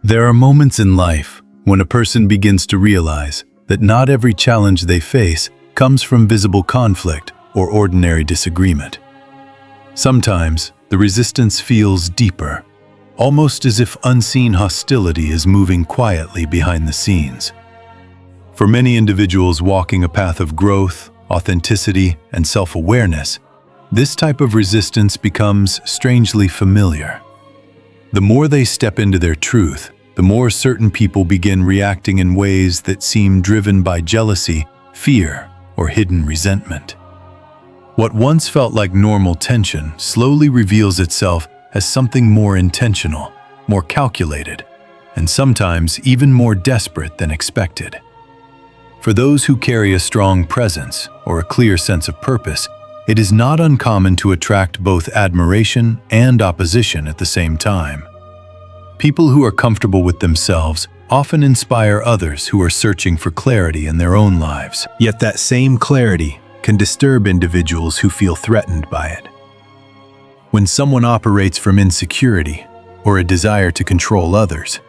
There are moments in life when a person begins to realize that not every challenge they face comes from visible conflict or ordinary disagreement. Sometimes the resistance feels deeper, almost as if unseen hostility is moving quietly behind the scenes. For many individuals walking a path of growth, authenticity, and self-awareness, this type of resistance becomes strangely familiar. The more they step into their truth, the more certain people begin reacting in ways that seem driven by jealousy, fear, or hidden resentment. What once felt like normal tension slowly reveals itself as something more intentional, more calculated, and sometimes even more desperate than expected. For those who carry a strong presence or a clear sense of purpose, it is not uncommon to attract both admiration and opposition at the same time. People who are comfortable with themselves often inspire others who are searching for clarity in their own lives. Yet that same clarity can disturb individuals who feel threatened by it. When someone operates from insecurity or a desire to control others,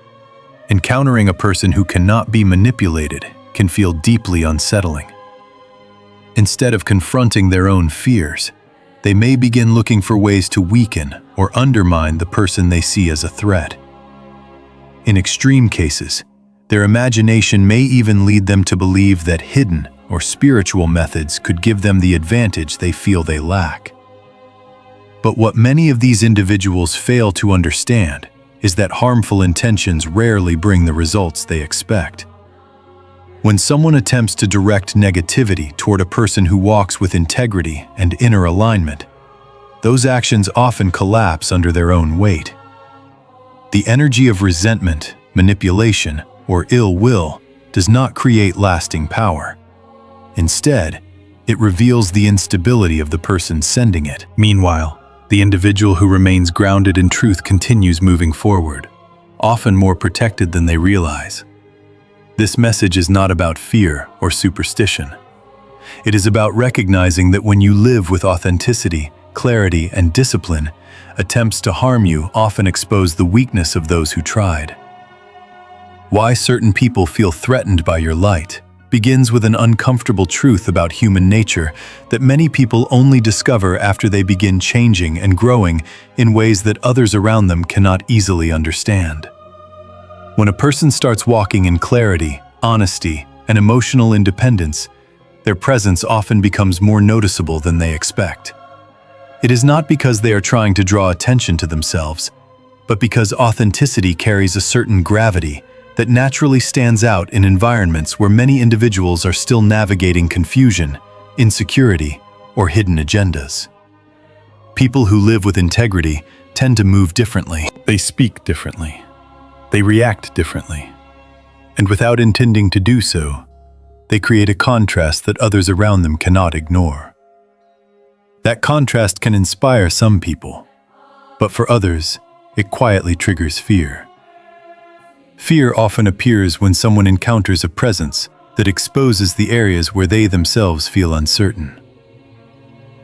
encountering a person who cannot be manipulated can feel deeply unsettling. Instead of confronting their own fears, they may begin looking for ways to weaken or undermine the person they see as a threat. In extreme cases, their imagination may even lead them to believe that hidden or spiritual methods could give them the advantage they feel they lack. But what many of these individuals fail to understand is that harmful intentions rarely bring the results they expect. When someone attempts to direct negativity toward a person who walks with integrity and inner alignment, those actions often collapse under their own weight. The energy of resentment, manipulation, or ill will does not create lasting power. Instead, it reveals the instability of the person sending it. Meanwhile, the individual who remains grounded in truth continues moving forward, often more protected than they realize. This message is not about fear or superstition. It is about recognizing that when you live with authenticity, clarity, and discipline, attempts to harm you often expose the weakness of those who tried. Why certain people feel threatened by your light begins with an uncomfortable truth about human nature that many people only discover after they begin changing and growing in ways that others around them cannot easily understand. When a person starts walking in clarity, honesty, and emotional independence, their presence often becomes more noticeable than they expect. It is not because they are trying to draw attention to themselves, but because authenticity carries a certain gravity that naturally stands out in environments where many individuals are still navigating confusion, insecurity, or hidden agendas. People who live with integrity tend to move differently. They speak differently. They react differently. And without intending to do so, they create a contrast that others around them cannot ignore. That contrast can inspire some people, but for others, it quietly triggers fear. Fear often appears when someone encounters a presence that exposes the areas where they themselves feel uncertain.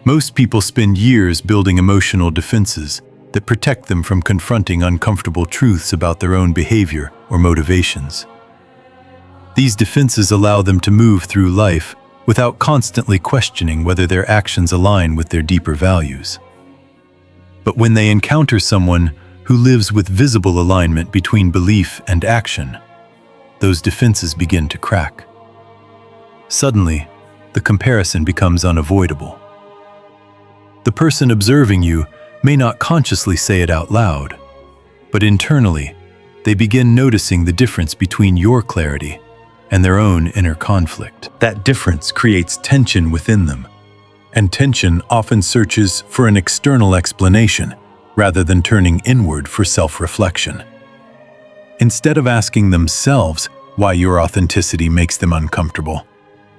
Most people spend years building emotional defenses that protect them from confronting uncomfortable truths about their own behavior or motivations. These defenses allow them to move through life without constantly questioning whether their actions align with their deeper values. But when they encounter someone who lives with visible alignment between belief and action, those defenses begin to crack. Suddenly, the comparison becomes unavoidable. The person observing you may not consciously say it out loud, but internally, they begin noticing the difference between your clarity and their own inner conflict. That difference creates tension within them, and tension often searches for an external explanation rather than turning inward for self-reflection. Instead of asking themselves why your authenticity makes them uncomfortable,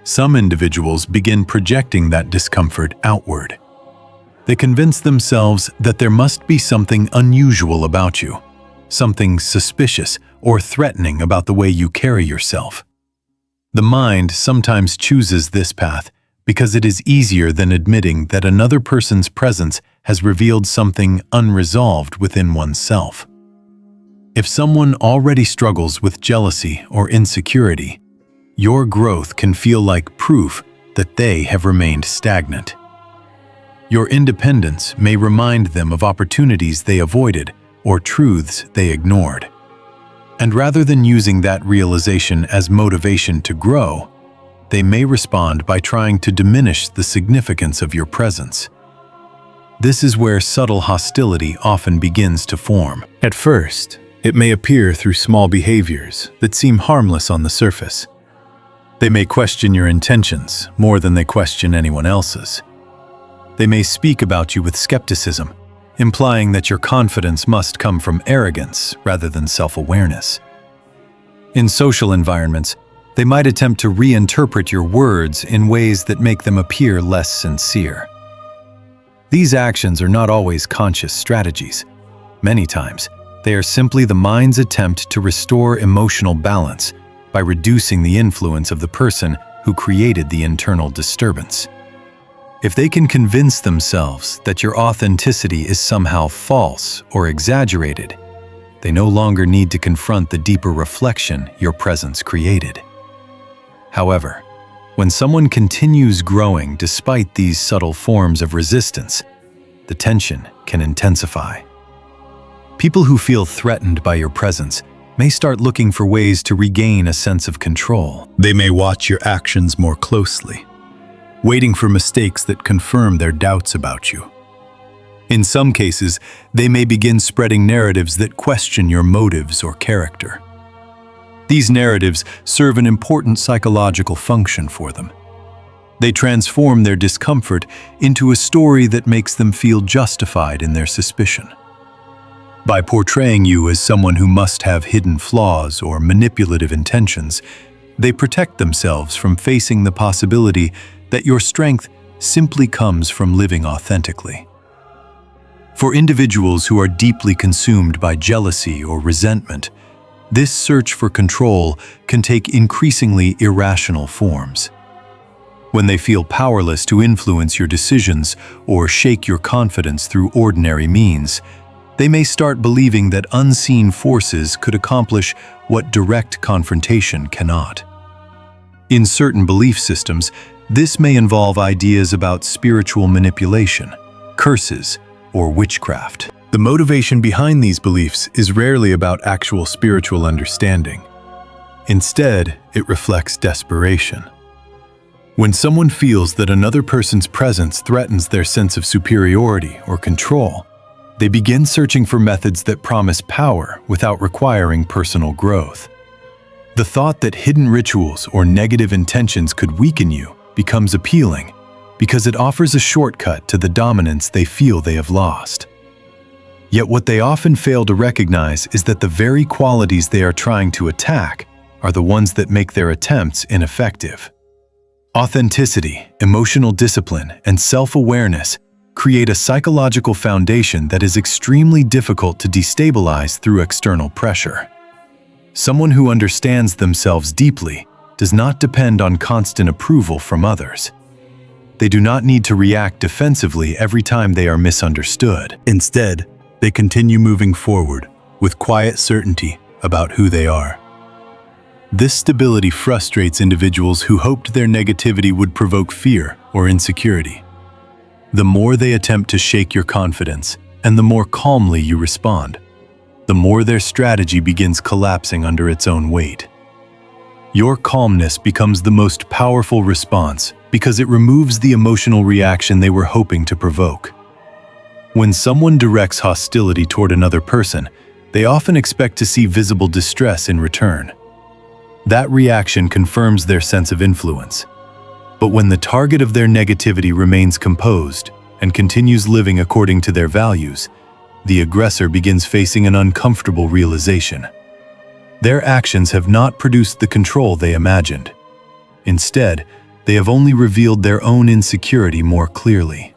some individuals begin projecting that discomfort outward. They convince themselves that there must be something unusual about you, something suspicious or threatening about the way you carry yourself. The mind sometimes chooses this path because it is easier than admitting that another person's presence has revealed something unresolved within oneself. If someone already struggles with jealousy or insecurity, your growth can feel like proof that they have remained stagnant. Your independence may remind them of opportunities they avoided or truths they ignored. And rather than using that realization as motivation to grow, they may respond by trying to diminish the significance of your presence. This is where subtle hostility often begins to form. At first, it may appear through small behaviors that seem harmless on the surface. They may question your intentions more than they question anyone else's. They may speak about you with skepticism, implying that your confidence must come from arrogance rather than self-awareness. In social environments, they might attempt to reinterpret your words in ways that make them appear less sincere. These actions are not always conscious strategies. Many times, they are simply the mind's attempt to restore emotional balance by reducing the influence of the person who created the internal disturbance. If they can convince themselves that your authenticity is somehow false or exaggerated, they no longer need to confront the deeper reflection your presence created. However, when someone continues growing despite these subtle forms of resistance, the tension can intensify. People who feel threatened by your presence may start looking for ways to regain a sense of control. They may watch your actions more closely, waiting for mistakes that confirm their doubts about you. In some cases, they may begin spreading narratives that question your motives or character. These narratives serve an important psychological function for them. They transform their discomfort into a story that makes them feel justified in their suspicion. By portraying you as someone who must have hidden flaws or manipulative intentions, they protect themselves from facing the possibility that your strength simply comes from living authentically. For individuals who are deeply consumed by jealousy or resentment, this search for control can take increasingly irrational forms. When they feel powerless to influence your decisions or shake your confidence through ordinary means, they may start believing that unseen forces could accomplish what direct confrontation cannot. In certain belief systems, this may involve ideas about spiritual manipulation, curses, or witchcraft. The motivation behind these beliefs is rarely about actual spiritual understanding. Instead, it reflects desperation. When someone feels that another person's presence threatens their sense of superiority or control, they begin searching for methods that promise power without requiring personal growth. The thought that hidden rituals or negative intentions could weaken you becomes appealing because it offers a shortcut to the dominance they feel they have lost. Yet what they often fail to recognize is that the very qualities they are trying to attack are the ones that make their attempts ineffective. Authenticity, emotional discipline, and self-awareness create a psychological foundation that is extremely difficult to destabilize through external pressure. Someone who understands themselves deeply does not depend on constant approval from others. They do not need to react defensively every time they are misunderstood. Instead, they continue moving forward with quiet certainty about who they are. This stability frustrates individuals who hoped their negativity would provoke fear or insecurity. The more they attempt to shake your confidence, and the more calmly you respond, the more their strategy begins collapsing under its own weight. Your calmness becomes the most powerful response because it removes the emotional reaction they were hoping to provoke. When someone directs hostility toward another person, they often expect to see visible distress in return. That reaction confirms their sense of influence. But when the target of their negativity remains composed and continues living according to their values, the aggressor begins facing an uncomfortable realization. Their actions have not produced the control they imagined. Instead, they have only revealed their own insecurity more clearly.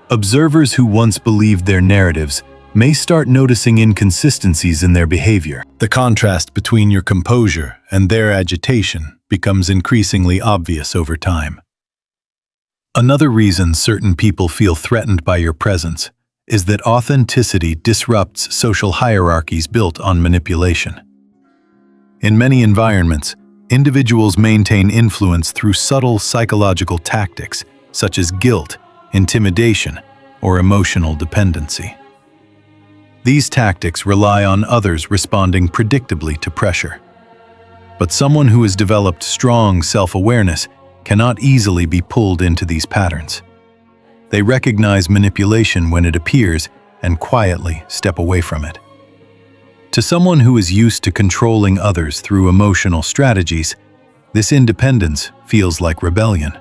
Observers who once believed their narratives may start noticing inconsistencies in their behavior. The contrast between your composure and their agitation becomes increasingly obvious over time. Another reason certain people feel threatened by your presence is that authenticity disrupts social hierarchies built on manipulation. In many environments, individuals maintain influence through subtle psychological tactics such as guilt, intimidation, or emotional dependency. These tactics rely on others responding predictably to pressure. But someone who has developed strong self-awareness cannot easily be pulled into these patterns. They recognize manipulation when it appears and quietly step away from it. To someone who is used to controlling others through emotional strategies, this independence feels like rebellion.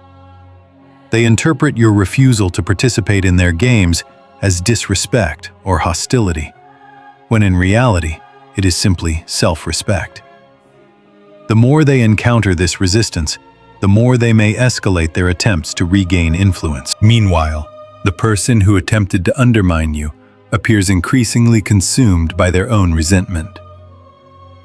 They interpret your refusal to participate in their games as disrespect or hostility, when in reality, it is simply self-respect. The more they encounter this resistance, the more they may escalate their attempts to regain influence. Meanwhile, the person who attempted to undermine you appears increasingly consumed by their own resentment.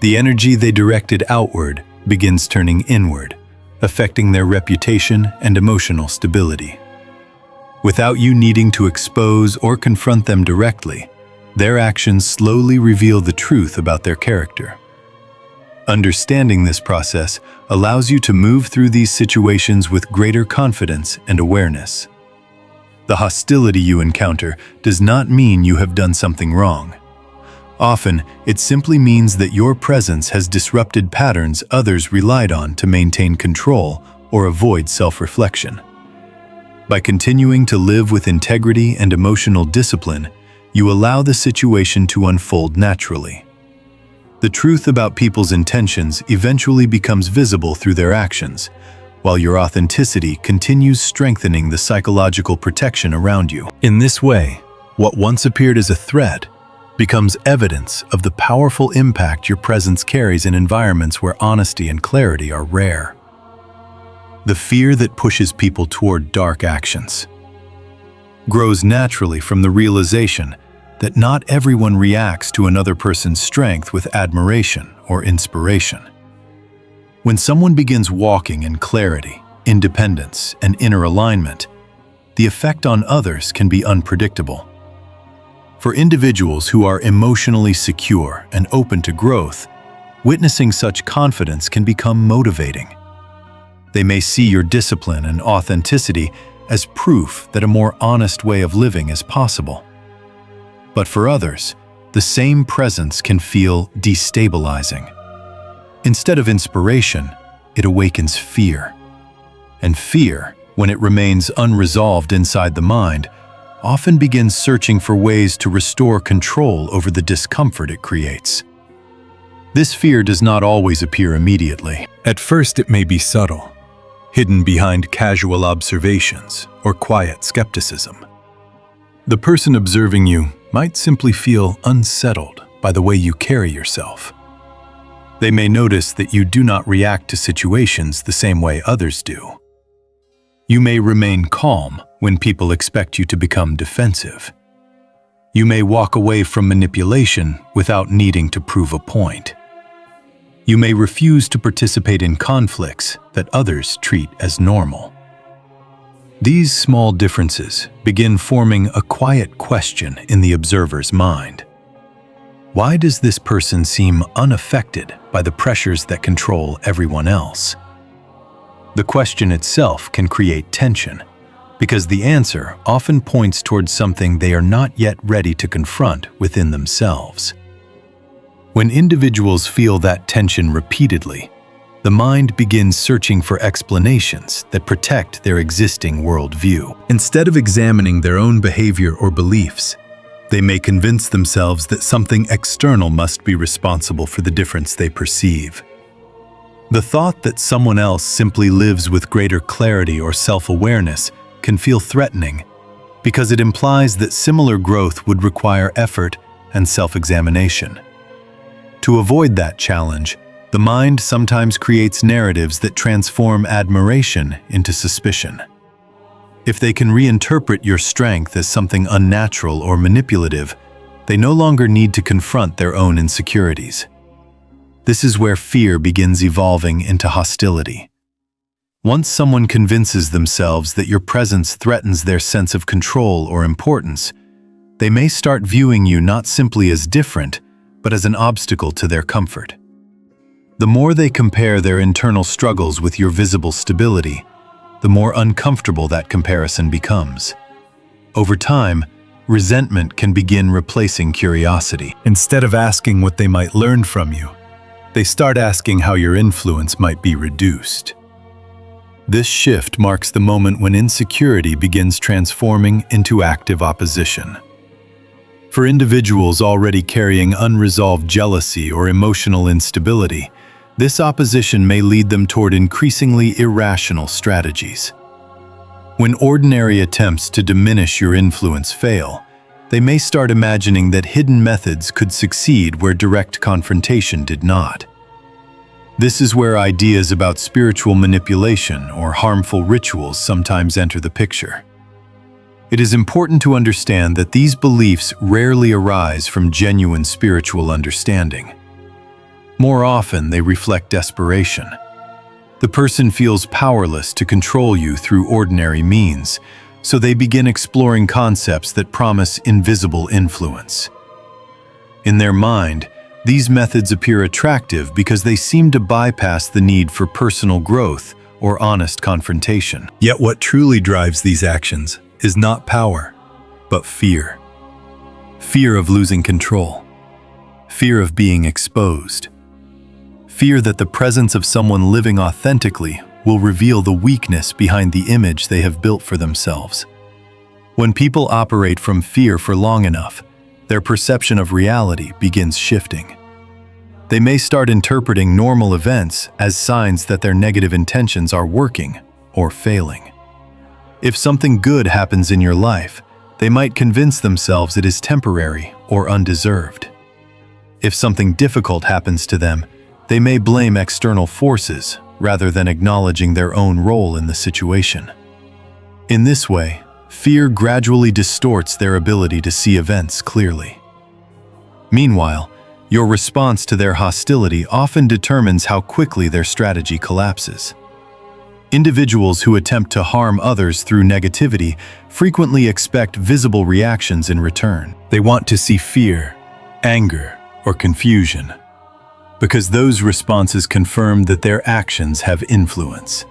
The energy they directed outward begins turning inward, affecting their reputation and emotional stability. Without you needing to expose or confront them directly, their actions slowly reveal the truth about their character. Understanding this process allows you to move through these situations with greater confidence and awareness. The hostility you encounter does not mean you have done something wrong. Often, it simply means that your presence has disrupted patterns others relied on to maintain control or avoid self-reflection. By continuing to live with integrity and emotional discipline, you allow the situation to unfold naturally. The truth about people's intentions eventually becomes visible through their actions, while your authenticity continues strengthening the psychological protection around you. In this way, what once appeared as a threat becomes evidence of the powerful impact your presence carries in environments where honesty and clarity are rare. The fear that pushes people toward dark actions grows naturally from the realization that not everyone reacts to another person's strength with admiration or inspiration. When someone begins walking in clarity, independence, and inner alignment, the effect on others can be unpredictable. For individuals who are emotionally secure and open to growth, witnessing such confidence can become motivating. They may see your discipline and authenticity as proof that a more honest way of living is possible. But for others, the same presence can feel destabilizing. Instead of inspiration, it awakens fear. And fear, when it remains unresolved inside the mind, often begins searching for ways to restore control over the discomfort it creates. This fear does not always appear immediately. At first, it may be subtle, hidden behind casual observations or quiet skepticism. The person observing you might simply feel unsettled by the way you carry yourself. They may notice that you do not react to situations the same way others do. You may remain calm when people expect you to become defensive. You may walk away from manipulation without needing to prove a point. You may refuse to participate in conflicts that others treat as normal. These small differences begin forming a quiet question in the observer's mind. Why does this person seem unaffected by the pressures that control everyone else? The question itself can create tension, because the answer often points towards something they are not yet ready to confront within themselves. When individuals feel that tension repeatedly, the mind begins searching for explanations that protect their existing worldview. Instead of examining their own behavior or beliefs, they may convince themselves that something external must be responsible for the difference they perceive. The thought that someone else simply lives with greater clarity or self-awareness can feel threatening, because it implies that similar growth would require effort and self-examination. To avoid that challenge, the mind sometimes creates narratives that transform admiration into suspicion. If they can reinterpret your strength as something unnatural or manipulative, they no longer need to confront their own insecurities. This is where fear begins evolving into hostility. Once someone convinces themselves that your presence threatens their sense of control or importance, They may start viewing you not simply as different, but as an obstacle to their comfort. The more they compare their internal struggles with your visible stability, the more uncomfortable that comparison becomes. Over time, resentment can begin replacing curiosity. Instead of asking what they might learn from you, they start asking how your influence might be reduced. This shift marks the moment when insecurity begins transforming into active opposition. For individuals already carrying unresolved jealousy or emotional instability, this opposition may lead them toward increasingly irrational strategies. When ordinary attempts to diminish your influence fail, they may start imagining that hidden methods could succeed where direct confrontation did not. This is where ideas about spiritual manipulation or harmful rituals sometimes enter the picture. It is important to understand that these beliefs rarely arise from genuine spiritual understanding. More often, they reflect desperation. The person feels powerless to control you through ordinary means, so they begin exploring concepts that promise invisible influence. In their mind, these methods appear attractive because they seem to bypass the need for personal growth or honest confrontation. Yet what truly drives these actions is not power, but fear. Fear of losing control. Fear of being exposed. Fear that the presence of someone living authentically will reveal the weakness behind the image they have built for themselves. When people operate from fear for long enough, their perception of reality begins shifting. They may start interpreting normal events as signs that their negative intentions are working or failing. If something good happens in your life, they might convince themselves it is temporary or undeserved. If something difficult happens to them, they may blame external forces rather than acknowledging their own role in the situation. In this way, fear gradually distorts their ability to see events clearly. Meanwhile, your response to their hostility often determines how quickly their strategy collapses. Individuals who attempt to harm others through negativity frequently expect visible reactions in return. They want to see fear, anger, or confusion, because those responses confirm that their actions have influence.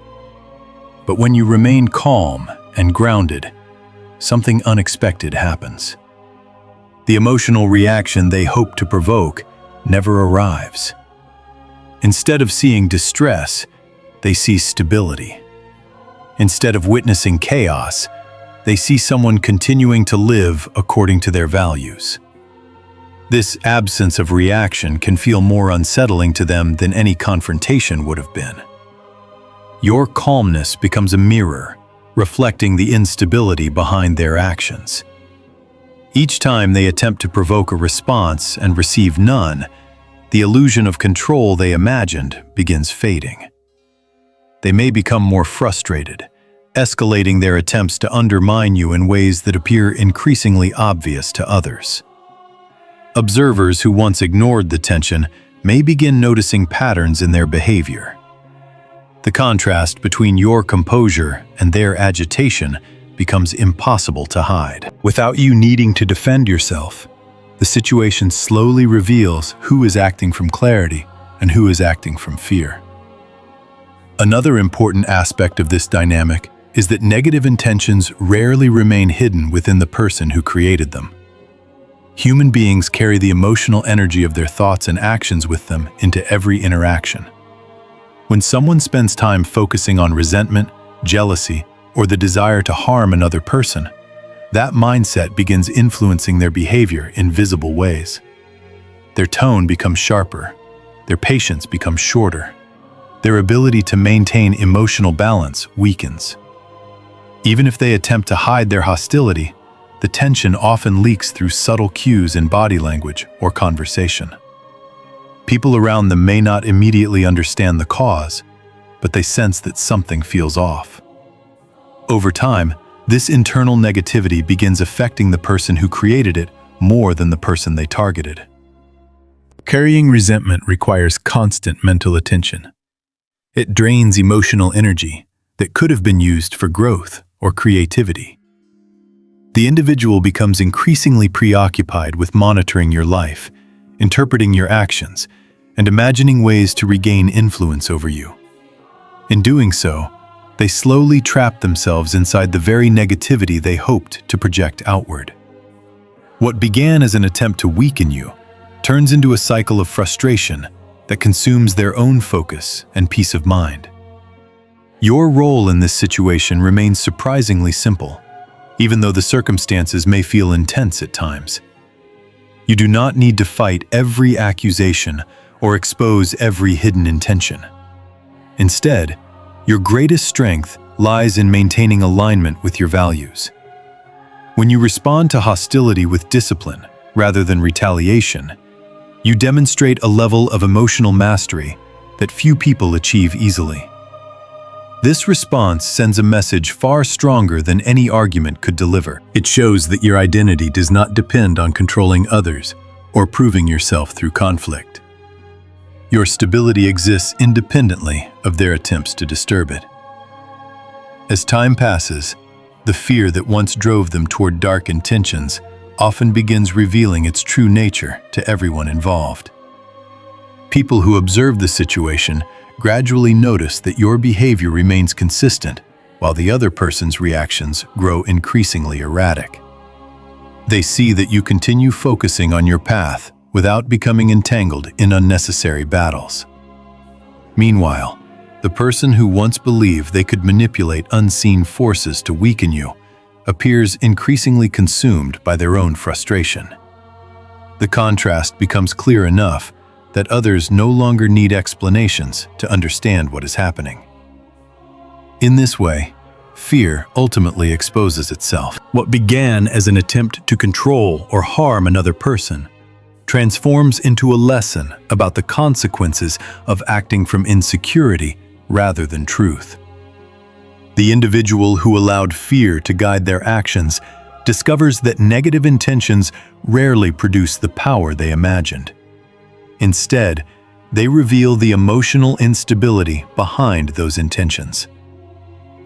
But when you remain calm and grounded, something unexpected happens. The emotional reaction they hope to provoke never arrives. Instead of seeing distress, they see stability. Instead of witnessing chaos, they see someone continuing to live according to their values. This absence of reaction can feel more unsettling to them than any confrontation would have been. Your calmness becomes a mirror, reflecting the instability behind their actions. Each time they attempt to provoke a response and receive none, the illusion of control they imagined begins fading. They may become more frustrated, escalating their attempts to undermine you in ways that appear increasingly obvious to others. Observers who once ignored the tension may begin noticing patterns in their behavior. The contrast between your composure and their agitation becomes impossible to hide. Without you needing to defend yourself, the situation slowly reveals who is acting from clarity and who is acting from fear. Another important aspect of this dynamic is that negative intentions rarely remain hidden within the person who created them. Human beings carry the emotional energy of their thoughts and actions with them into every interaction. When someone spends time focusing on resentment, jealousy, or the desire to harm another person, that mindset begins influencing their behavior in visible ways. Their tone becomes sharper, their patience becomes shorter, their ability to maintain emotional balance weakens. Even if they attempt to hide their hostility, the tension often leaks through subtle cues in body language or conversation. People around them may not immediately understand the cause, but they sense that something feels off. Over time, this internal negativity begins affecting the person who created it more than the person they targeted. Carrying resentment requires constant mental attention. It drains emotional energy that could have been used for growth or creativity. The individual becomes increasingly preoccupied with monitoring your life, interpreting your actions, and imagining ways to regain influence over you. In doing so, they slowly trap themselves inside the very negativity they hoped to project outward. What began as an attempt to weaken you turns into a cycle of frustration that consumes their own focus and peace of mind. Your role in this situation remains surprisingly simple, even though the circumstances may feel intense at times. You do not need to fight every accusation or expose every hidden intention. Instead, your greatest strength lies in maintaining alignment with your values. When you respond to hostility with discipline rather than retaliation, you demonstrate a level of emotional mastery that few people achieve easily. This response sends a message far stronger than any argument could deliver. It shows that your identity does not depend on controlling others or proving yourself through conflict. Your stability exists independently of their attempts to disturb it. As time passes, the fear that once drove them toward dark intentions often begins revealing its true nature to everyone involved. People who observe the situation gradually notice that your behavior remains consistent while the other person's reactions grow increasingly erratic. They see that you continue focusing on your path without becoming entangled in unnecessary battles. Meanwhile, the person who once believed they could manipulate unseen forces to weaken you appears increasingly consumed by their own frustration. The contrast becomes clear enough that others no longer need explanations to understand what is happening. In this way, fear ultimately exposes itself. What began as an attempt to control or harm another person transforms into a lesson about the consequences of acting from insecurity rather than truth. The individual who allowed fear to guide their actions discovers that negative intentions rarely produce the power they imagined. Instead, they reveal the emotional instability behind those intentions.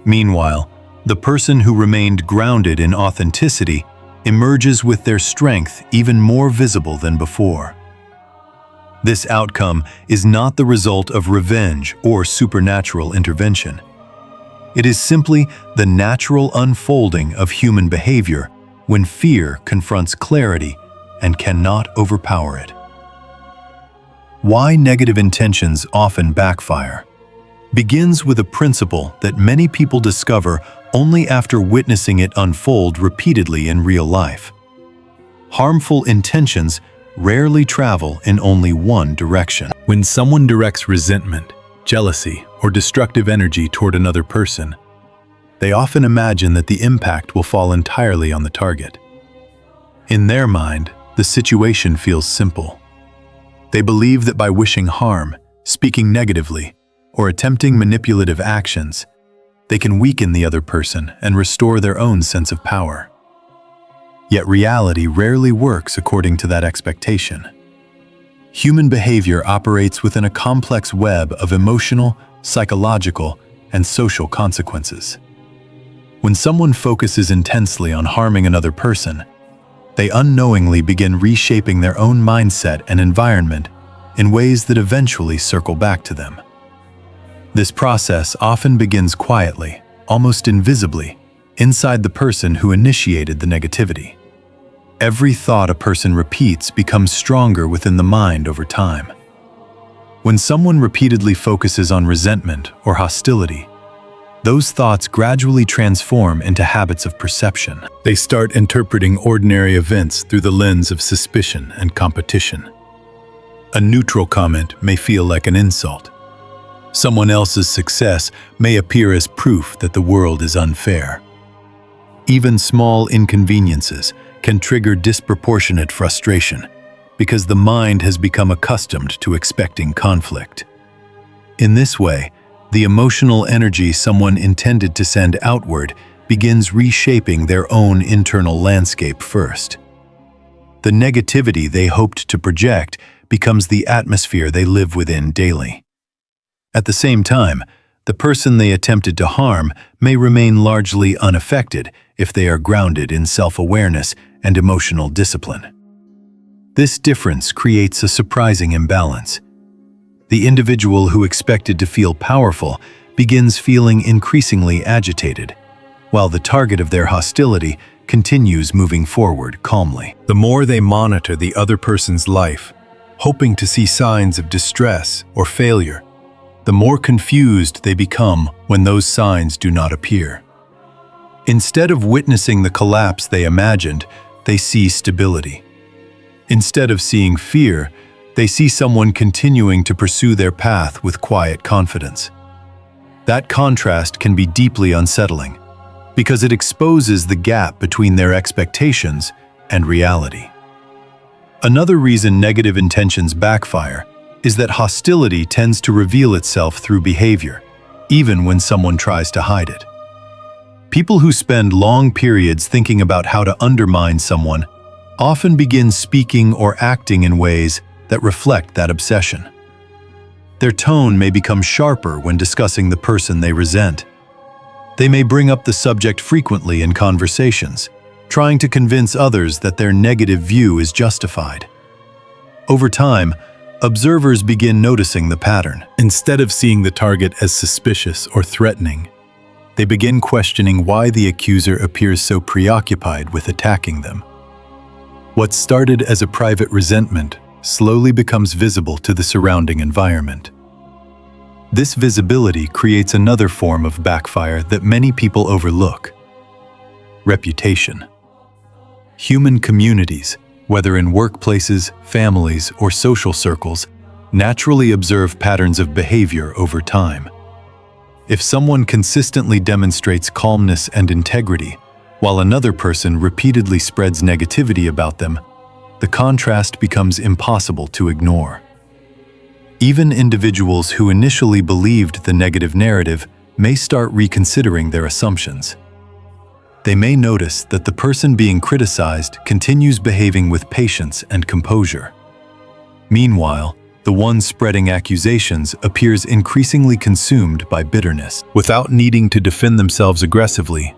Meanwhile, the person who remained grounded in authenticity emerges with their strength even more visible than before. This outcome is not the result of revenge or supernatural intervention. It is simply the natural unfolding of human behavior when fear confronts clarity and cannot overpower it. Why negative intentions often backfire begins with a principle that many people discover only after witnessing it unfold repeatedly in real life. Harmful intentions rarely travel in only one direction. When someone directs resentment, jealousy, or destructive energy toward another person, they often imagine that the impact will fall entirely on the target. In their mind, the situation feels simple. They believe that by wishing harm, speaking negatively, or attempting manipulative actions, they can weaken the other person and restore their own sense of power. Yet reality rarely works according to that expectation. Human behavior operates within a complex web of emotional, psychological, and social consequences. When someone focuses intensely on harming another person, they unknowingly begin reshaping their own mindset and environment in ways that eventually circle back to them. This process often begins quietly, almost invisibly, inside the person who initiated the negativity. Every thought a person repeats becomes stronger within the mind over time. When someone repeatedly focuses on resentment or hostility, those thoughts gradually transform into habits of perception. They start interpreting ordinary events through the lens of suspicion and competition. A neutral comment may feel like an insult. Someone else's success may appear as proof that the world is unfair. Even small inconveniences can trigger disproportionate frustration because the mind has become accustomed to expecting conflict. In this way, the emotional energy someone intended to send outward begins reshaping their own internal landscape first. The negativity they hoped to project becomes the atmosphere they live within daily. At the same time, the person they attempted to harm may remain largely unaffected if they are grounded in self-awareness and emotional discipline. This difference creates a surprising imbalance. The individual who expected to feel powerful begins feeling increasingly agitated, while the target of their hostility continues moving forward calmly. The more they monitor the other person's life, hoping to see signs of distress or failure, the more confused they become when those signs do not appear. Instead of witnessing the collapse they imagined, they see stability. Instead of seeing fear, they see someone continuing to pursue their path with quiet confidence. That contrast can be deeply unsettling, because it exposes the gap between their expectations and reality. Another reason negative intentions backfire is that hostility tends to reveal itself through behavior, even when someone tries to hide it. People who spend long periods thinking about how to undermine someone often begin speaking or acting in ways that reflect that obsession. Their tone may become sharper when discussing the person they resent. They may bring up the subject frequently in conversations, trying to convince others that their negative view is justified. Over time, observers begin noticing the pattern. Instead of seeing the target as suspicious or threatening, they begin questioning why the accuser appears so preoccupied with attacking them. What started as a private resentment slowly becomes visible to the surrounding environment. This visibility creates another form of backfire that many people overlook: reputation. Human communities, whether in workplaces, families, or social circles, naturally observe patterns of behavior over time. If someone consistently demonstrates calmness and integrity, while another person repeatedly spreads negativity about them, the contrast becomes impossible to ignore. Even individuals who initially believed the negative narrative may start reconsidering their assumptions. They may notice that the person being criticized continues behaving with patience and composure. Meanwhile, the one spreading accusations appears increasingly consumed by bitterness. Without needing to defend themselves aggressively,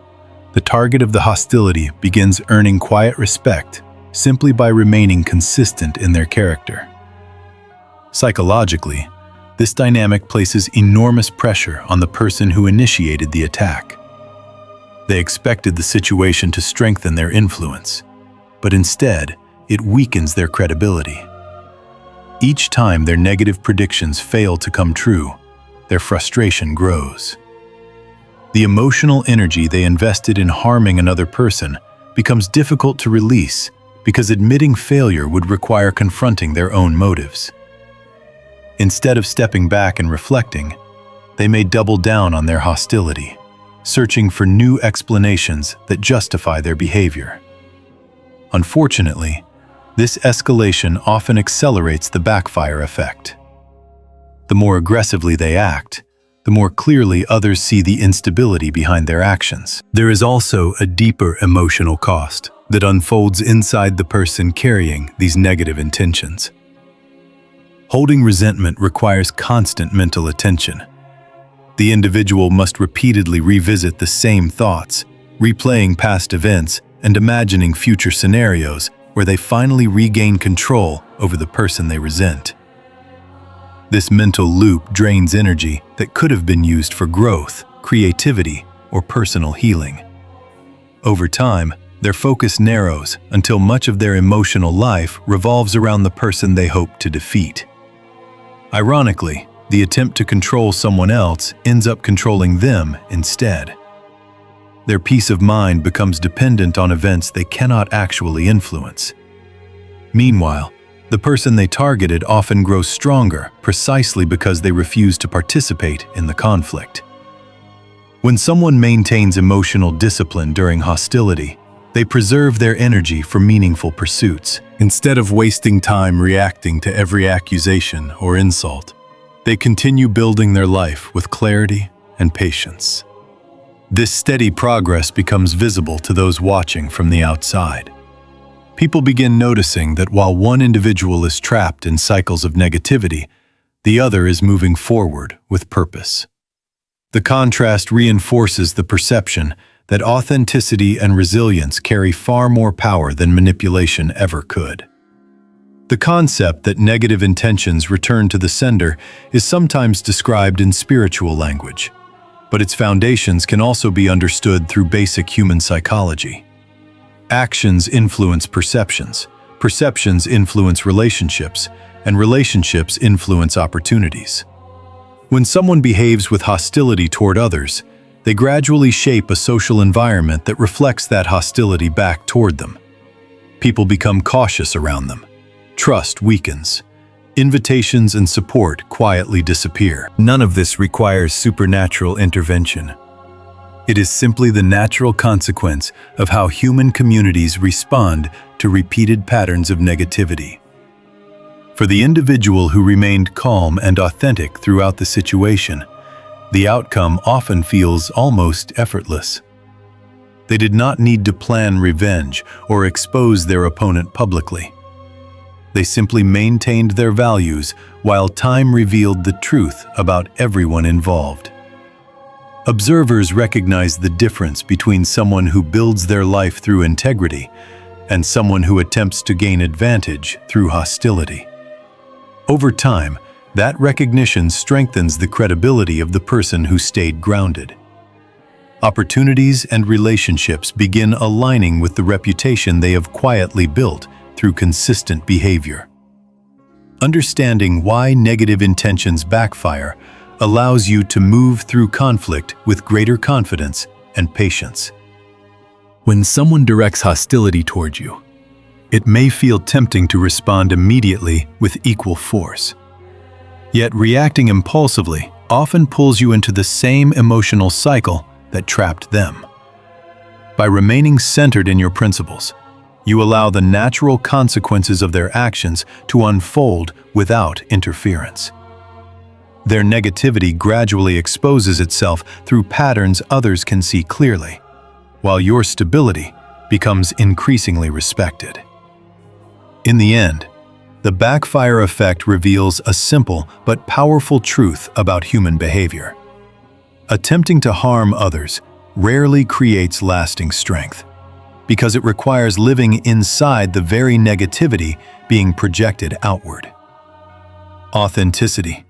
the target of the hostility begins earning quiet respect simply by remaining consistent in their character. Psychologically, this dynamic places enormous pressure on the person who initiated the attack. They expected the situation to strengthen their influence, but instead, it weakens their credibility. Each time their negative predictions fail to come true, their frustration grows. The emotional energy they invested in harming another person becomes difficult to release because admitting failure would require confronting their own motives. Instead of stepping back and reflecting, they may double down on their hostility, searching for new explanations that justify their behavior. Unfortunately, this escalation often accelerates the backfire effect. The more aggressively they act, the more clearly others see the instability behind their actions. There is also a deeper emotional cost that unfolds inside the person carrying these negative intentions. Holding resentment requires constant mental attention. The individual must repeatedly revisit the same thoughts, replaying past events and imagining future scenarios where they finally regain control over the person they resent. This mental loop drains energy that could have been used for growth, creativity, or personal healing. Over time, their focus narrows until much of their emotional life revolves around the person they hope to defeat. Ironically, the attempt to control someone else ends up controlling them instead. Their peace of mind becomes dependent on events they cannot actually influence. Meanwhile, the person they targeted often grows stronger precisely because they refuse to participate in the conflict. When someone maintains emotional discipline during hostility, they preserve their energy for meaningful pursuits. Instead of wasting time reacting to every accusation or insult, they continue building their life with clarity and patience. This steady progress becomes visible to those watching from the outside. People begin noticing that while one individual is trapped in cycles of negativity, the other is moving forward with purpose. The contrast reinforces the perception that authenticity and resilience carry far more power than manipulation ever could. The concept that negative intentions return to the sender is sometimes described in spiritual language, but its foundations can also be understood through basic human psychology. Actions influence perceptions, perceptions influence relationships, and relationships influence opportunities. When someone behaves with hostility toward others, they gradually shape a social environment that reflects that hostility back toward them. People become cautious around them. Trust weakens. Invitations and support quietly disappear. None of this requires supernatural intervention. It is simply the natural consequence of how human communities respond to repeated patterns of negativity. For the individual who remained calm and authentic throughout the situation, the outcome often feels almost effortless. They did not need to plan revenge or expose their opponent publicly. They simply maintained their values while time revealed the truth about everyone involved. Observers recognize the difference between someone who builds their life through integrity and someone who attempts to gain advantage through hostility. Over time, that recognition strengthens the credibility of the person who stayed grounded. Opportunities and relationships begin aligning with the reputation they have quietly built through consistent behavior. Understanding why negative intentions backfire allows you to move through conflict with greater confidence and patience. When someone directs hostility toward you, it may feel tempting to respond immediately with equal force. Yet reacting impulsively often pulls you into the same emotional cycle that trapped them. By remaining centered in your principles, you allow the natural consequences of their actions to unfold without interference. Their negativity gradually exposes itself through patterns others can see clearly, while your stability becomes increasingly respected. In the end, the backfire effect reveals a simple but powerful truth about human behavior. Attempting to harm others rarely creates lasting strength, because it requires living inside the very negativity being projected outward. Authenticity,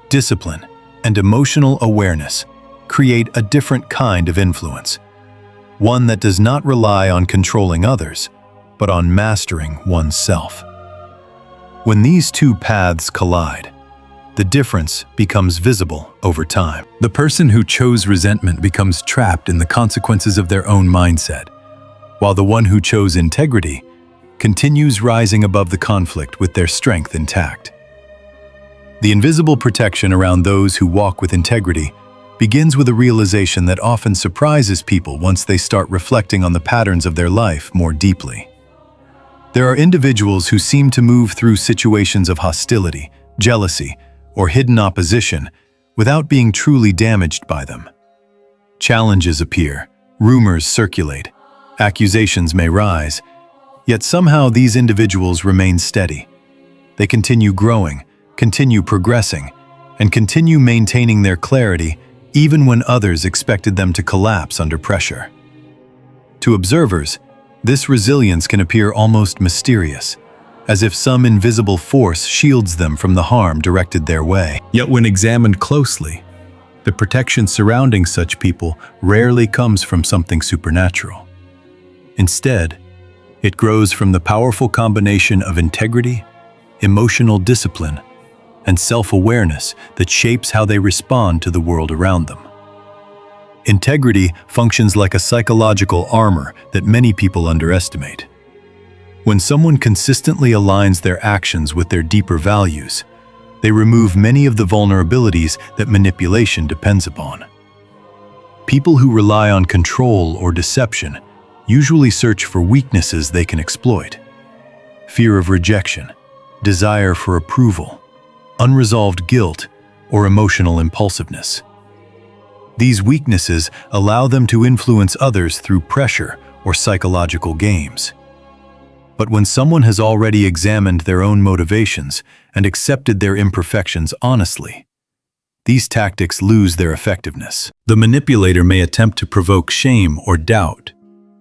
discipline, and emotional awareness create a different kind of influence, one that does not rely on controlling others, but on mastering oneself. When these two paths collide, the difference becomes visible over time. The person who chose resentment becomes trapped in the consequences of their own mindset, while the one who chose integrity continues rising above the conflict with their strength intact. The invisible protection around those who walk with integrity begins with a realization that often surprises people once they start reflecting on the patterns of their life more deeply. There are individuals who seem to move through situations of hostility, jealousy, or hidden opposition without being truly damaged by them. Challenges appear, rumors circulate, accusations may rise, yet somehow these individuals remain steady. They continue growing, continue progressing, and continue maintaining their clarity even when others expected them to collapse under pressure. To observers, this resilience can appear almost mysterious, as if some invisible force shields them from the harm directed their way. Yet when examined closely, the protection surrounding such people rarely comes from something supernatural. Instead, it grows from the powerful combination of integrity, emotional discipline, and self-awareness that shapes how they respond to the world around them. Integrity functions like a psychological armor that many people underestimate. When someone consistently aligns their actions with their deeper values, they remove many of the vulnerabilities that manipulation depends upon. People who rely on control or deception usually search for weaknesses they can exploit. Fear of rejection, desire for approval, unresolved guilt, or emotional impulsiveness. These weaknesses allow them to influence others through pressure or psychological games. But when someone has already examined their own motivations and accepted their imperfections honestly, these tactics lose their effectiveness. The manipulator may attempt to provoke shame or doubt,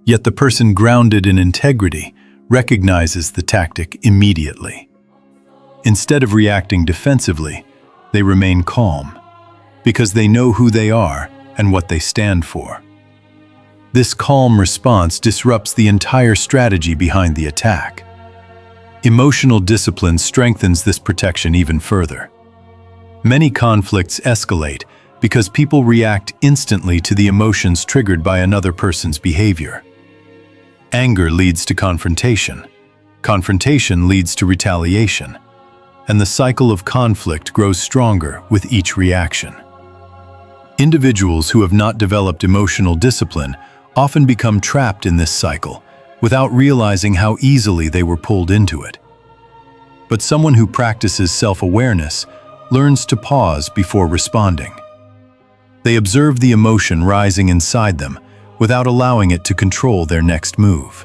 yet the person grounded in integrity recognizes the tactic immediately. Instead of reacting defensively, they remain calm, because they know who they are and what they stand for. This calm response disrupts the entire strategy behind the attack. Emotional discipline strengthens this protection even further. Many conflicts escalate because people react instantly to the emotions triggered by another person's behavior. Anger leads to confrontation. Confrontation leads to retaliation. And the cycle of conflict grows stronger with each reaction. Individuals who have not developed emotional discipline often become trapped in this cycle without realizing how easily they were pulled into it. But someone who practices self-awareness learns to pause before responding. They observe the emotion rising inside them without allowing it to control their next move.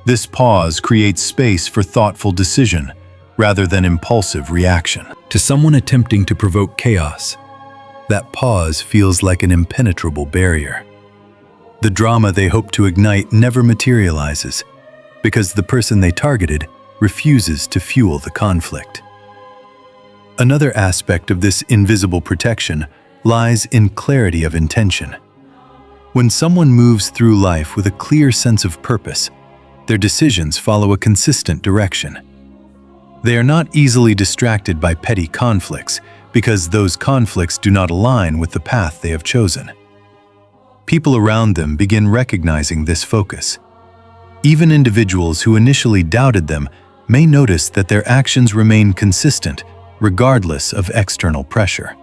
This pause creates space for thoughtful decision rather than impulsive reaction. To someone attempting to provoke chaos, that pause feels like an impenetrable barrier. The drama they hope to ignite never materializes because the person they targeted refuses to fuel the conflict. Another aspect of this invisible protection lies in clarity of intention. When someone moves through life with a clear sense of purpose, their decisions follow a consistent direction. They are not easily distracted by petty conflicts because those conflicts do not align with the path they have chosen. People around them begin recognizing this focus. Even individuals who initially doubted them may notice that their actions remain consistent regardless of external pressure.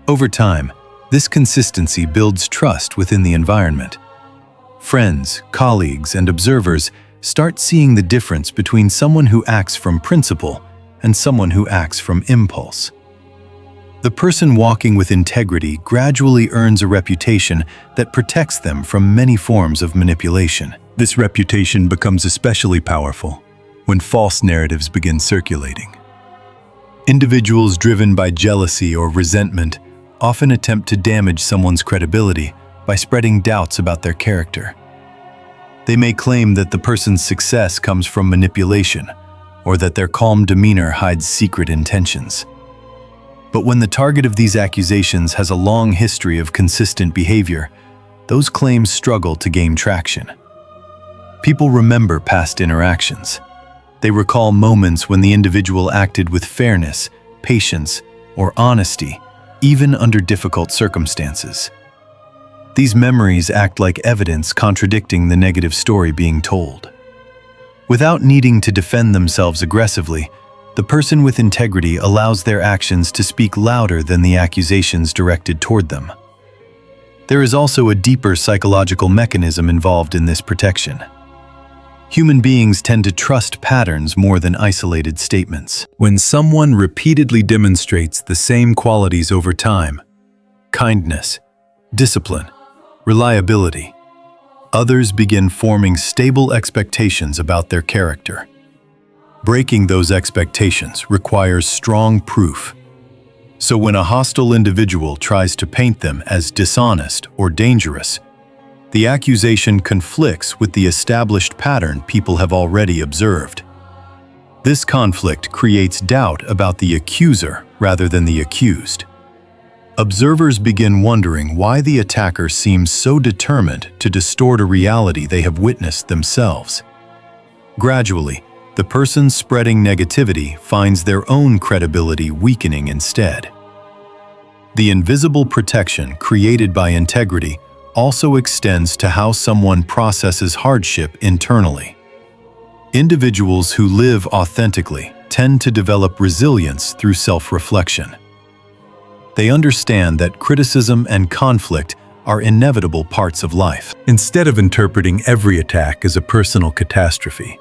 Over time, this consistency builds trust within the environment. Friends, colleagues, and observers start seeing the difference between someone who acts from principle and someone who acts from impulse. The person walking with integrity gradually earns a reputation that protects them from many forms of manipulation. This reputation becomes especially powerful when false narratives begin circulating. Individuals driven by jealousy or resentment often attempt to damage someone's credibility by spreading doubts about their character. They may claim that the person's success comes from manipulation, or that their calm demeanor hides secret intentions. But when the target of these accusations has a long history of consistent behavior, those claims struggle to gain traction. People remember past interactions. They recall moments when the individual acted with fairness, patience, or honesty, even under difficult circumstances. These memories act like evidence contradicting the negative story being told. Without needing to defend themselves aggressively, the person with integrity allows their actions to speak louder than the accusations directed toward them. There is also a deeper psychological mechanism involved in this protection. Human beings tend to trust patterns more than isolated statements. When someone repeatedly demonstrates the same qualities over time, kindness, discipline, reliability, others begin forming stable expectations about their character. Breaking those expectations requires strong proof. So when a hostile individual tries to paint them as dishonest or dangerous, the accusation conflicts with the established pattern people have already observed. This conflict creates doubt about the accuser rather than the accused. Observers begin wondering why the attacker seems so determined to distort a reality they have witnessed themselves. Gradually, the person spreading negativity finds their own credibility weakening instead. The invisible protection created by integrity also extends to how someone processes hardship internally. Individuals who live authentically tend to develop resilience through self-reflection. They understand that criticism and conflict are inevitable parts of life. Instead of interpreting every attack as a personal catastrophe,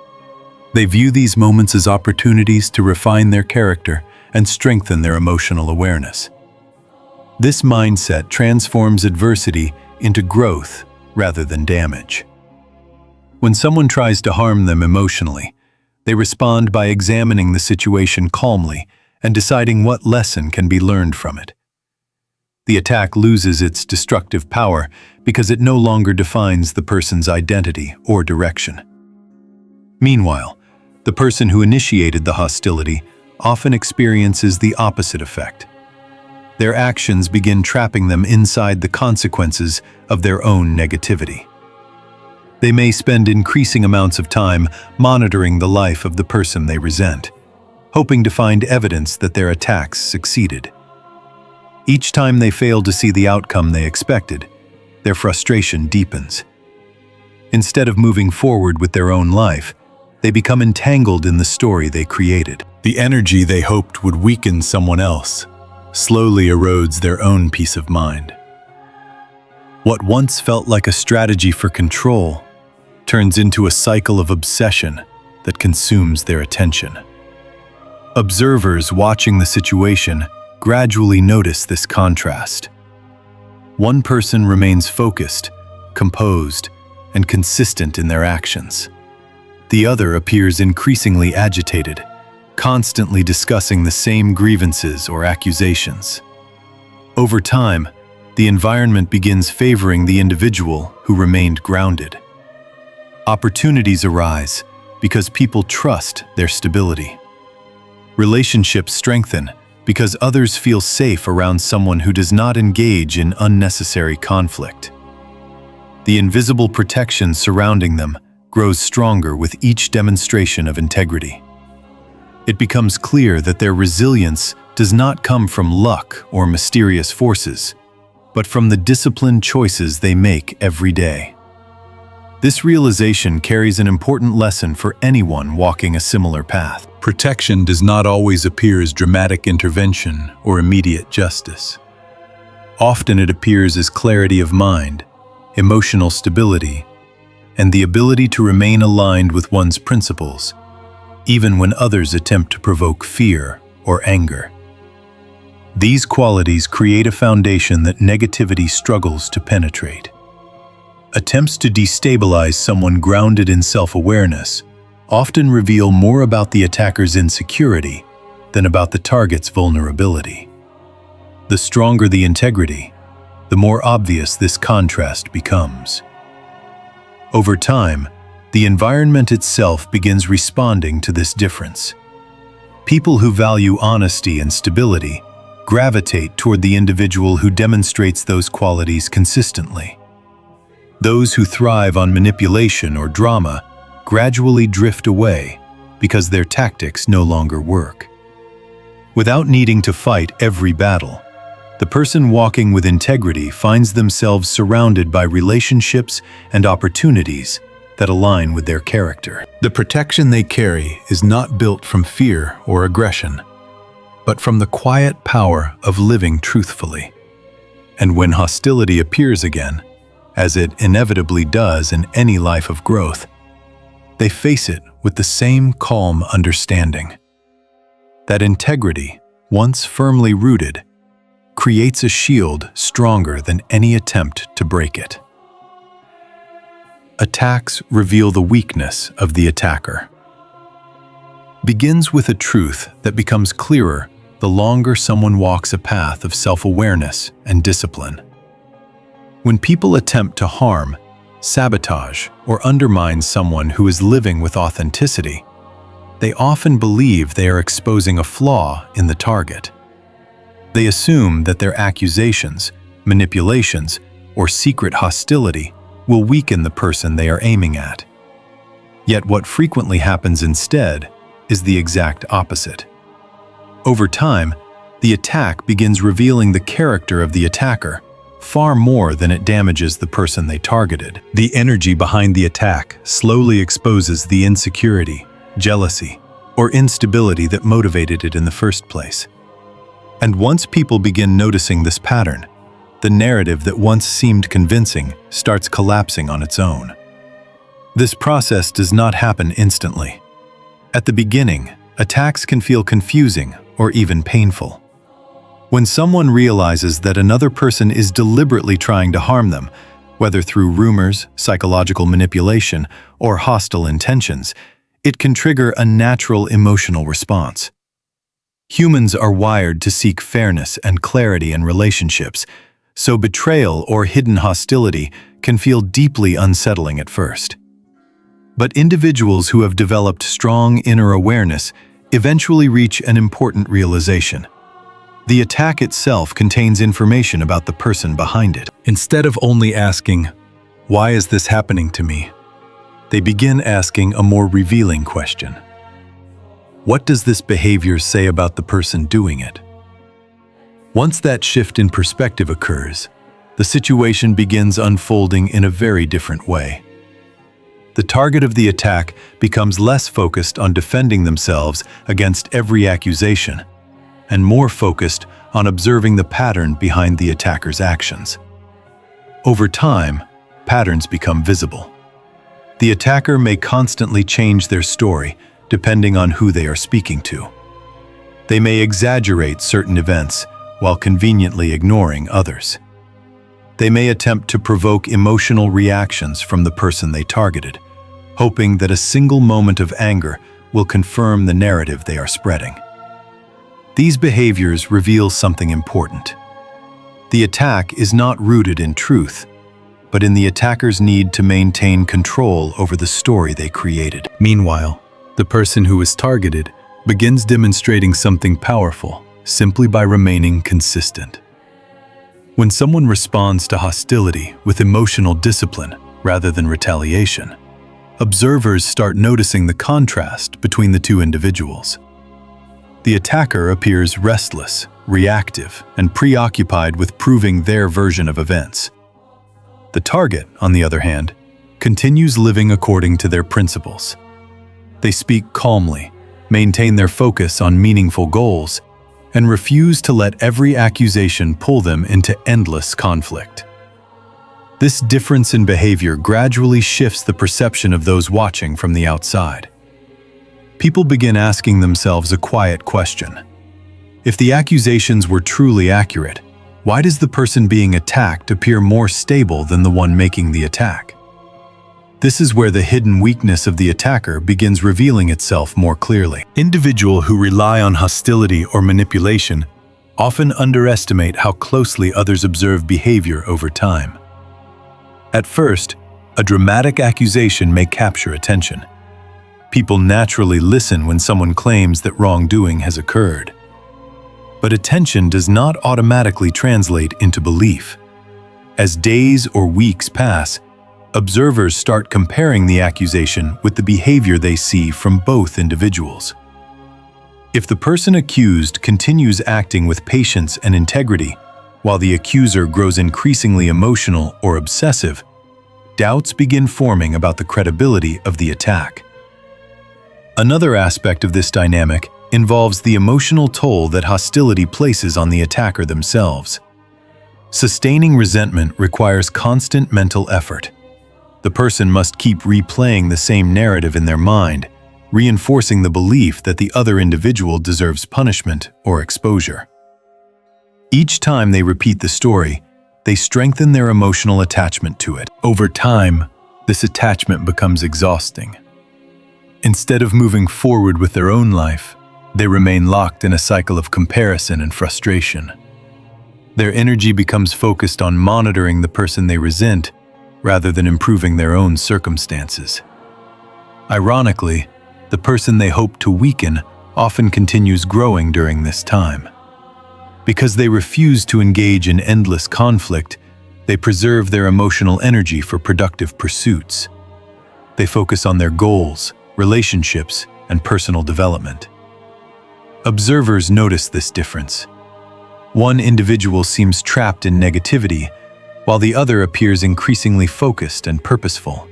they view these moments as opportunities to refine their character and strengthen their emotional awareness. This mindset transforms adversity into growth rather than damage. When someone tries to harm them emotionally, they respond by examining the situation calmly and deciding what lesson can be learned from it. the attack loses its destructive power because it no longer defines the person's identity or direction. Meanwhile, the person who initiated the hostility often experiences the opposite effect. Their actions begin trapping them inside the consequences of their own negativity. They may spend increasing amounts of time monitoring the life of the person they resent, hoping to find evidence that their attacks succeeded. Each time they fail to see the outcome they expected, their frustration deepens. Instead of moving forward with their own life, they become entangled in the story they created. The energy they hoped would weaken someone else slowly erodes their own peace of mind. What once felt like a strategy for control turns into a cycle of obsession that consumes their attention. Observers watching the situation gradually notice this contrast. One person remains focused, composed, and consistent in their actions. The other appears increasingly agitated, constantly discussing the same grievances or accusations. Over time, the environment begins favoring the individual who remained grounded. Opportunities arise because people trust their stability. Relationships strengthen because others feel safe around someone who does not engage in unnecessary conflict. The invisible protection surrounding them grows stronger with each demonstration of integrity. It becomes clear that their resilience does not come from luck or mysterious forces, but from the disciplined choices they make every day. This realization carries an important lesson for anyone walking a similar path. Protection does not always appear as dramatic intervention or immediate justice. Often it appears as clarity of mind, emotional stability, and the ability to remain aligned with one's principles, even when others attempt to provoke fear or anger. These qualities create a foundation that negativity struggles to penetrate. Attempts to destabilize someone grounded in self-awareness often reveal more about the attacker's insecurity than about the target's vulnerability. The stronger the integrity, the more obvious this contrast becomes. Over time, the environment itself begins responding to this difference. People who value honesty and stability gravitate toward the individual who demonstrates those qualities consistently. Those who thrive on manipulation or drama gradually drift away because their tactics no longer work. Without needing to fight every battle, the person walking with integrity finds themselves surrounded by relationships and opportunities that align with their character. The protection they carry is not built from fear or aggression, but from the quiet power of living truthfully. And when hostility appears again, as it inevitably does in any life of growth, they face it with the same calm understanding that integrity, once firmly rooted, creates a shield stronger than any attempt to break it. Attacks reveal the weakness of the attacker. Begins with a truth that becomes clearer the longer someone walks a path of self-awareness and discipline. When people attempt to harm, sabotage, or undermine someone who is living with authenticity, they often believe they are exposing a flaw in the target. They assume that their accusations, manipulations, or secret hostility will weaken the person they are aiming at. Yet what frequently happens instead is the exact opposite. Over time, the attack begins revealing the character of the attacker far more than it damages the person they targeted. The energy behind the attack slowly exposes the insecurity, jealousy, or instability that motivated it in the first place. And once people begin noticing this pattern, the narrative that once seemed convincing starts collapsing on its own. This process does not happen instantly. At the beginning, attacks can feel confusing or even painful. When someone realizes that another person is deliberately trying to harm them, whether through rumors, psychological manipulation, or hostile intentions, it can trigger a natural emotional response. Humans are wired to seek fairness and clarity in relationships, so betrayal or hidden hostility can feel deeply unsettling at first. But individuals who have developed strong inner awareness eventually reach an important realization. The attack itself contains information about the person behind it. Instead of only asking, "Why is this happening to me?" they begin asking a more revealing question. What does this behavior say about the person doing it? Once that shift in perspective occurs, the situation begins unfolding in a very different way. The target of the attack becomes less focused on defending themselves against every accusation, and more focused on observing the pattern behind the attacker's actions. Over time, patterns become visible. The attacker may constantly change their story depending on who they are speaking to. They may exaggerate certain events while conveniently ignoring others. They may attempt to provoke emotional reactions from the person they targeted, hoping that a single moment of anger will confirm the narrative they are spreading. These behaviors reveal something important. The attack is not rooted in truth, but in the attacker's need to maintain control over the story they created. Meanwhile, the person who is targeted begins demonstrating something powerful simply by remaining consistent. When someone responds to hostility with emotional discipline rather than retaliation, observers start noticing the contrast between the two individuals. The attacker appears restless, reactive, and preoccupied with proving their version of events. The target, on the other hand, continues living according to their principles. They speak calmly, maintain their focus on meaningful goals, and refuse to let every accusation pull them into endless conflict. This difference in behavior gradually shifts the perception of those watching from the outside. People begin asking themselves a quiet question. If the accusations were truly accurate, why does the person being attacked appear more stable than the one making the attack? This is where the hidden weakness of the attacker begins revealing itself more clearly. Individuals who rely on hostility or manipulation often underestimate how closely others observe behavior over time. At first, a dramatic accusation may capture attention. People naturally listen when someone claims that wrongdoing has occurred. But attention does not automatically translate into belief. As days or weeks pass, observers start comparing the accusation with the behavior they see from both individuals. If the person accused continues acting with patience and integrity, while the accuser grows increasingly emotional or obsessive, doubts begin forming about the credibility of the attack. Another aspect of this dynamic involves the emotional toll that hostility places on the attacker themselves. Sustaining resentment requires constant mental effort. The person must keep replaying the same narrative in their mind, reinforcing the belief that the other individual deserves punishment or exposure. Each time they repeat the story, they strengthen their emotional attachment to it. Over time, this attachment becomes exhausting. Instead of moving forward with their own life, they remain locked in a cycle of comparison and frustration. Their energy becomes focused on monitoring the person they resent rather than improving their own circumstances. Ironically, the person they hope to weaken often continues growing during this time. Because they refuse to engage in endless conflict, they preserve their emotional energy for productive pursuits. They focus on their goals, relationships, and personal development. Observers notice this difference. One individual seems trapped in negativity, while the other appears increasingly focused and purposeful.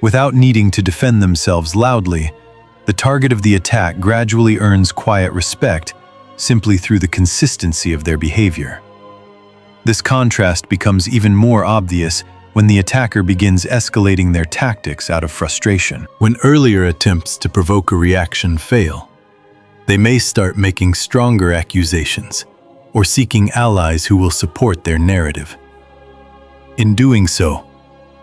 Without needing to defend themselves loudly, the target of the attack gradually earns quiet respect simply through the consistency of their behavior. This contrast becomes even more obvious when the attacker begins escalating their tactics out of frustration. When earlier attempts to provoke a reaction fail, they may start making stronger accusations or seeking allies who will support their narrative. In doing so,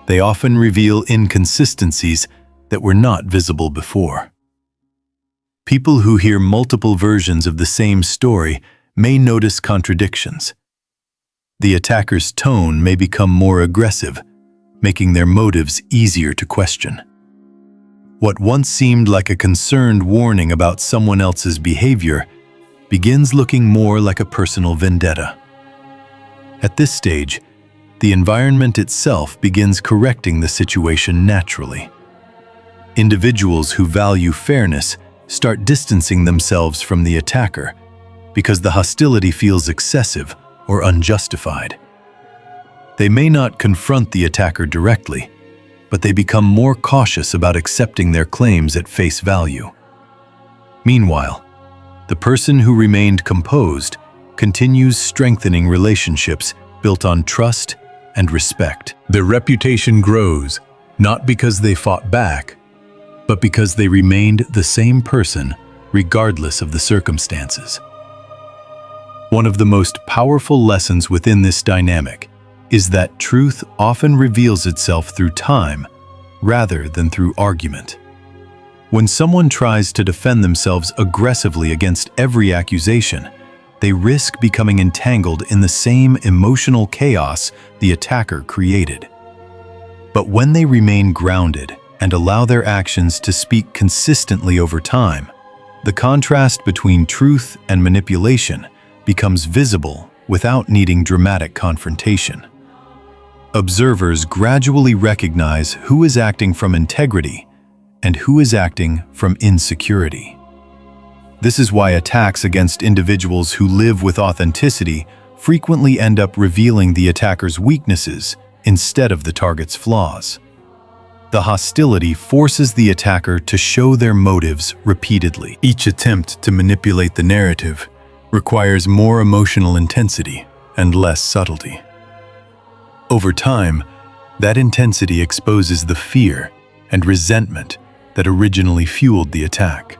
they often reveal inconsistencies that were not visible before. People who hear multiple versions of the same story may notice contradictions. The attacker's tone may become more aggressive, making their motives easier to question. What once seemed like a concerned warning about someone else's behavior begins looking more like a personal vendetta. At this stage, the environment itself begins correcting the situation naturally. Individuals who value fairness start distancing themselves from the attacker because the hostility feels excessive or unjustified. They may not confront the attacker directly, but they become more cautious about accepting their claims at face value. Meanwhile, the person who remained composed continues strengthening relationships built on trust and respect. Their reputation grows, not because they fought back, but because they remained the same person regardless of the circumstances. One of the most powerful lessons within this dynamic is that truth often reveals itself through time rather than through argument. When someone tries to defend themselves aggressively against every accusation, they risk becoming entangled in the same emotional chaos the attacker created. But when they remain grounded and allow their actions to speak consistently over time, the contrast between truth and manipulation becomes visible without needing dramatic confrontation. Observers gradually recognize who is acting from integrity and who is acting from insecurity. This is why attacks against individuals who live with authenticity frequently end up revealing the attacker's weaknesses instead of the target's flaws. The hostility forces the attacker to show their motives repeatedly. Each attempt to manipulate the narrative requires more emotional intensity and less subtlety. Over time, that intensity exposes the fear and resentment that originally fueled the attack.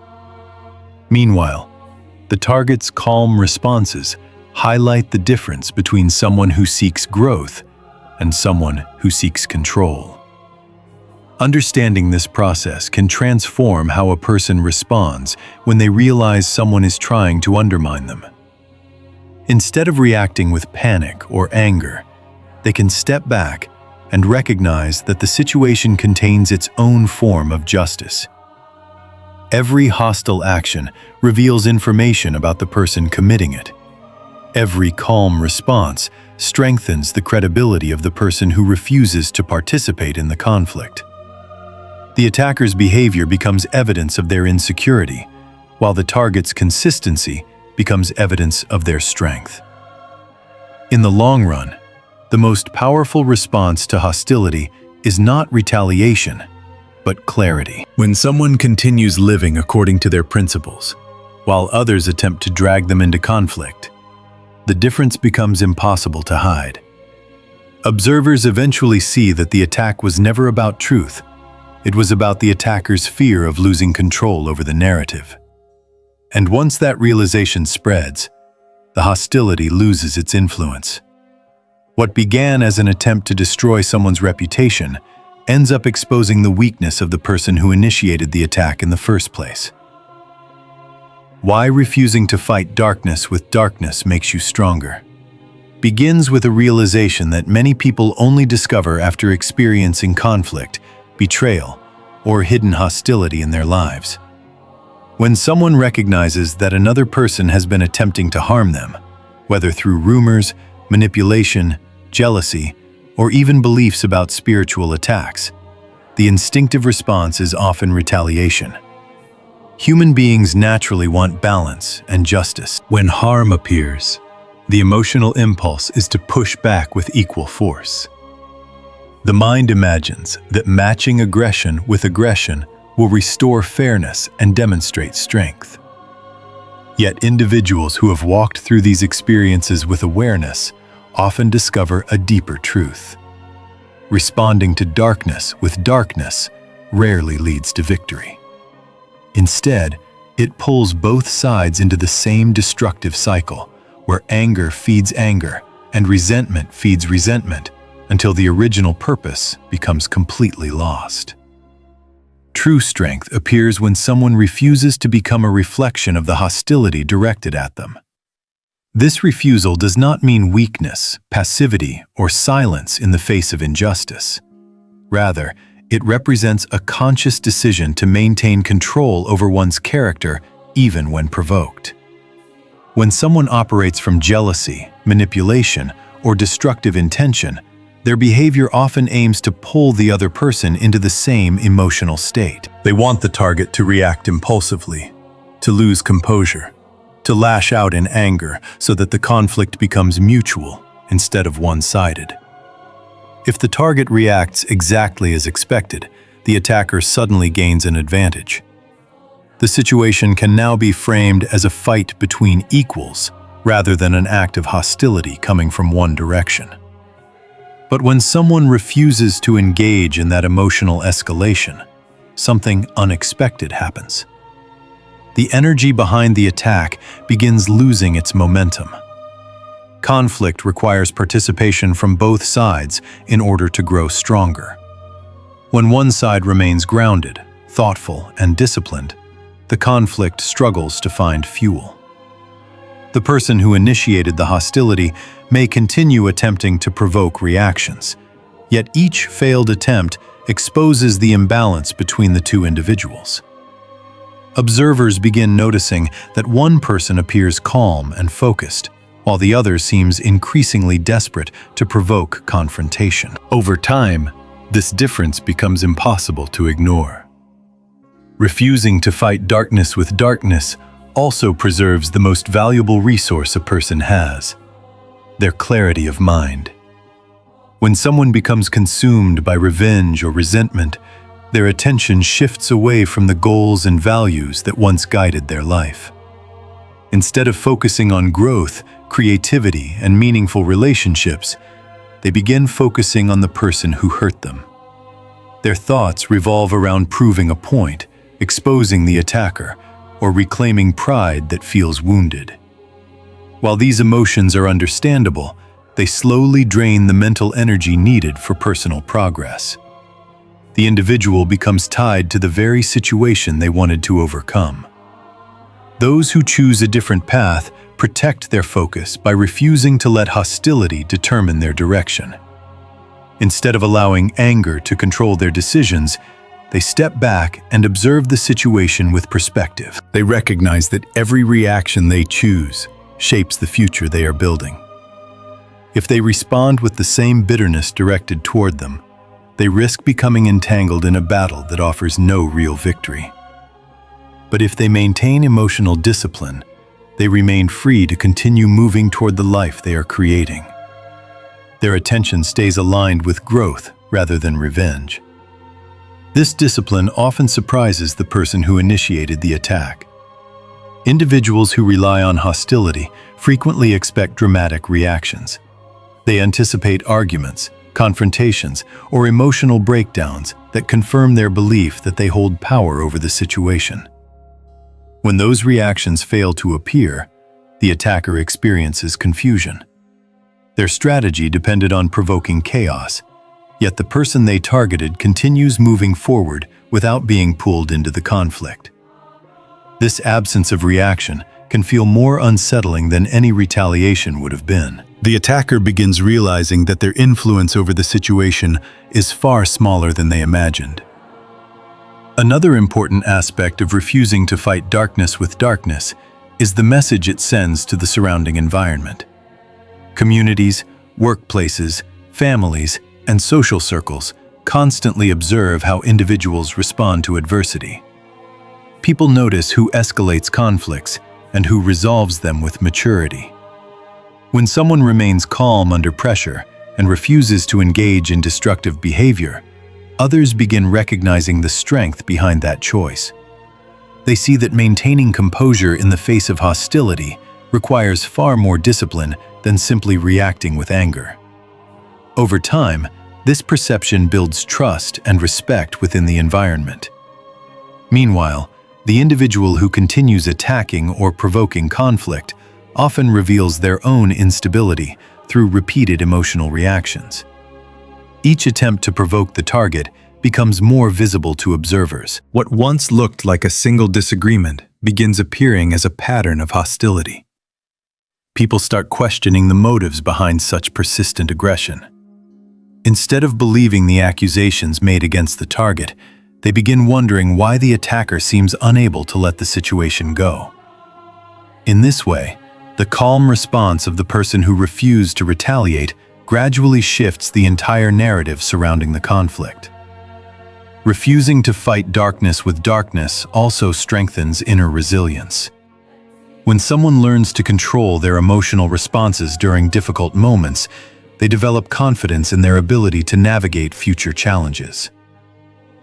Meanwhile, the target's calm responses highlight the difference between someone who seeks growth and someone who seeks control. Understanding this process can transform how a person responds when they realize someone is trying to undermine them. Instead of reacting with panic or anger, they can step back and recognize that the situation contains its own form of justice. Every hostile action reveals information about the person committing it. Every calm response strengthens the credibility of the person who refuses to participate in the conflict. The attacker's behavior becomes evidence of their insecurity, while the target's consistency becomes evidence of their strength. In the long run, the most powerful response to hostility is not retaliation, but clarity. When someone continues living according to their principles, while others attempt to drag them into conflict, the difference becomes impossible to hide. Observers eventually see that the attack was never about truth. It was about the attacker's fear of losing control over the narrative. And once that realization spreads, the hostility loses its influence. What began as an attempt to destroy someone's reputation ends up exposing the weakness of the person who initiated the attack in the first place. Why refusing to fight darkness with darkness makes you stronger begins with a realization that many people only discover after experiencing conflict, betrayal, or hidden hostility in their lives. When someone recognizes that another person has been attempting to harm them, whether through rumors, manipulation, jealousy, or even beliefs about spiritual attacks, the instinctive response is often retaliation. Human beings naturally want balance and justice. When harm appears, the emotional impulse is to push back with equal force. The mind imagines that matching aggression with aggression will restore fairness and demonstrate strength. Yet individuals who have walked through these experiences with awareness often discover a deeper truth. Responding to darkness with darkness rarely leads to victory. Instead, it pulls both sides into the same destructive cycle, where anger feeds anger and resentment feeds resentment, until the original purpose becomes completely lost. True strength appears when someone refuses to become a reflection of the hostility directed at them. This refusal does not mean weakness, passivity, or silence in the face of injustice. Rather, it represents a conscious decision to maintain control over one's character even when provoked. When someone operates from jealousy, manipulation, or destructive intention, their behavior often aims to pull the other person into the same emotional state. They want the target to react impulsively, to lose composure, to lash out in anger so that the conflict becomes mutual instead of one-sided. If the target reacts exactly as expected, the attacker suddenly gains an advantage. The situation can now be framed as a fight between equals rather than an act of hostility coming from one direction. But when someone refuses to engage in that emotional escalation, something unexpected happens. The energy behind the attack begins losing its momentum. Conflict requires participation from both sides in order to grow stronger. When one side remains grounded, thoughtful, and disciplined, the conflict struggles to find fuel. The person who initiated the hostility may continue attempting to provoke reactions, yet each failed attempt exposes the imbalance between the two individuals. Observers begin noticing that one person appears calm and focused, while the other seems increasingly desperate to provoke confrontation. Over time, this difference becomes impossible to ignore. Refusing to fight darkness with darkness also preserves the most valuable resource a person has: their clarity of mind. When someone becomes consumed by revenge or resentment, their attention shifts away from the goals and values that once guided their life. Instead of focusing on growth, creativity, and meaningful relationships, they begin focusing on the person who hurt them. Their thoughts revolve around proving a point, exposing the attacker, or reclaiming pride that feels wounded. While these emotions are understandable, they slowly drain the mental energy needed for personal progress. The individual becomes tied to the very situation they wanted to overcome. Those who choose a different path protect their focus by refusing to let hostility determine their direction. Instead of allowing anger to control their decisions, they step back and observe the situation with perspective. They recognize that every reaction they choose shapes the future they are building. If they respond with the same bitterness directed toward them, they risk becoming entangled in a battle that offers no real victory. But if they maintain emotional discipline, they remain free to continue moving toward the life they are creating. Their attention stays aligned with growth rather than revenge. This discipline often surprises the person who initiated the attack. Individuals who rely on hostility frequently expect dramatic reactions. They anticipate arguments, confrontations, or emotional breakdowns that confirm their belief that they hold power over the situation. When those reactions fail to appear, the attacker experiences confusion. Their strategy depended on provoking chaos, yet the person they targeted continues moving forward without being pulled into the conflict. This absence of reaction can feel more unsettling than any retaliation would have been. The attacker begins realizing that their influence over the situation is far smaller than they imagined. Another important aspect of refusing to fight darkness with darkness is the message it sends to the surrounding environment. Communities, workplaces, families, and social circles constantly observe how individuals respond to adversity. People notice who escalates conflicts and who resolves them with maturity. When someone remains calm under pressure and refuses to engage in destructive behavior, others begin recognizing the strength behind that choice. They see that maintaining composure in the face of hostility requires far more discipline than simply reacting with anger. Over time, this perception builds trust and respect within the environment. Meanwhile, the individual who continues attacking or provoking conflict often reveals their own instability through repeated emotional reactions. Each attempt to provoke the target becomes more visible to observers. What once looked like a single disagreement begins appearing as a pattern of hostility. People start questioning the motives behind such persistent aggression. Instead of believing the accusations made against the target, they begin wondering why the attacker seems unable to let the situation go. In this way, the calm response of the person who refused to retaliate gradually shifts the entire narrative surrounding the conflict. Refusing to fight darkness with darkness also strengthens inner resilience. When someone learns to control their emotional responses during difficult moments, they develop confidence in their ability to navigate future challenges.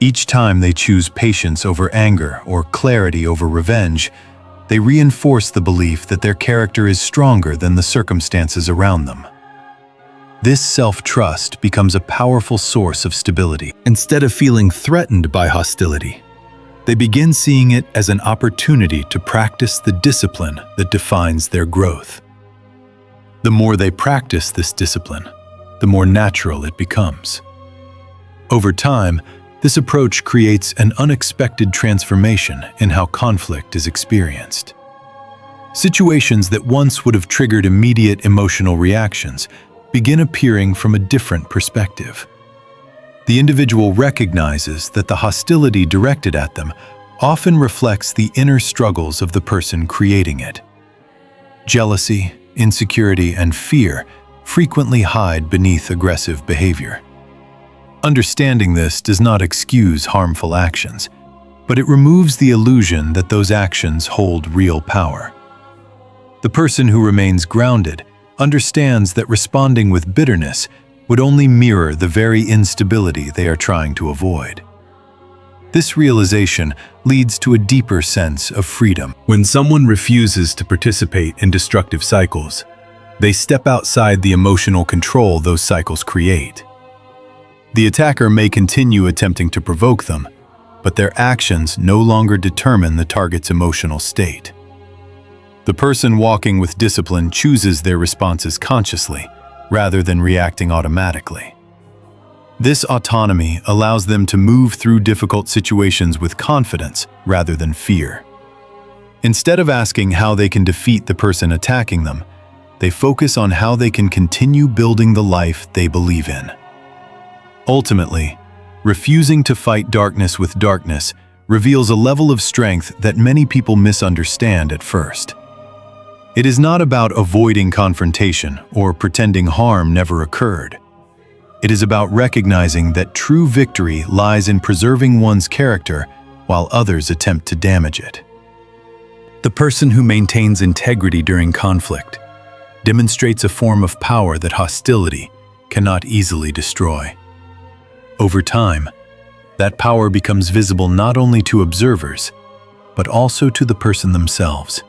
Each time they choose patience over anger or clarity over revenge, they reinforce the belief that their character is stronger than the circumstances around them. This self-trust becomes a powerful source of stability. Instead of feeling threatened by hostility, they begin seeing it as an opportunity to practice the discipline that defines their growth. The more they practice this discipline, the more natural it becomes. Over time, this approach creates an unexpected transformation in how conflict is experienced. Situations that once would have triggered immediate emotional reactions begin appearing from a different perspective. The individual recognizes that the hostility directed at them often reflects the inner struggles of the person creating it. Jealousy, insecurity, and fear frequently hide beneath aggressive behavior. Understanding this does not excuse harmful actions, but it removes the illusion that those actions hold real power. The person who remains grounded understands that responding with bitterness would only mirror the very instability they are trying to avoid. This realization leads to a deeper sense of freedom. When someone refuses to participate in destructive cycles, they step outside the emotional control those cycles create. The attacker may continue attempting to provoke them, but their actions no longer determine the target's emotional state. The person walking with discipline chooses their responses consciously, rather than reacting automatically. This autonomy allows them to move through difficult situations with confidence rather than fear. Instead of asking how they can defeat the person attacking them, they focus on how they can continue building the life they believe in. Ultimately, refusing to fight darkness with darkness reveals a level of strength that many people misunderstand at first. It is not about avoiding confrontation or pretending harm never occurred. It is about recognizing that true victory lies in preserving one's character while others attempt to damage it. The person who maintains integrity during conflict demonstrates a form of power that hostility cannot easily destroy. Over time, that power becomes visible not only to observers, but also to the person themselves.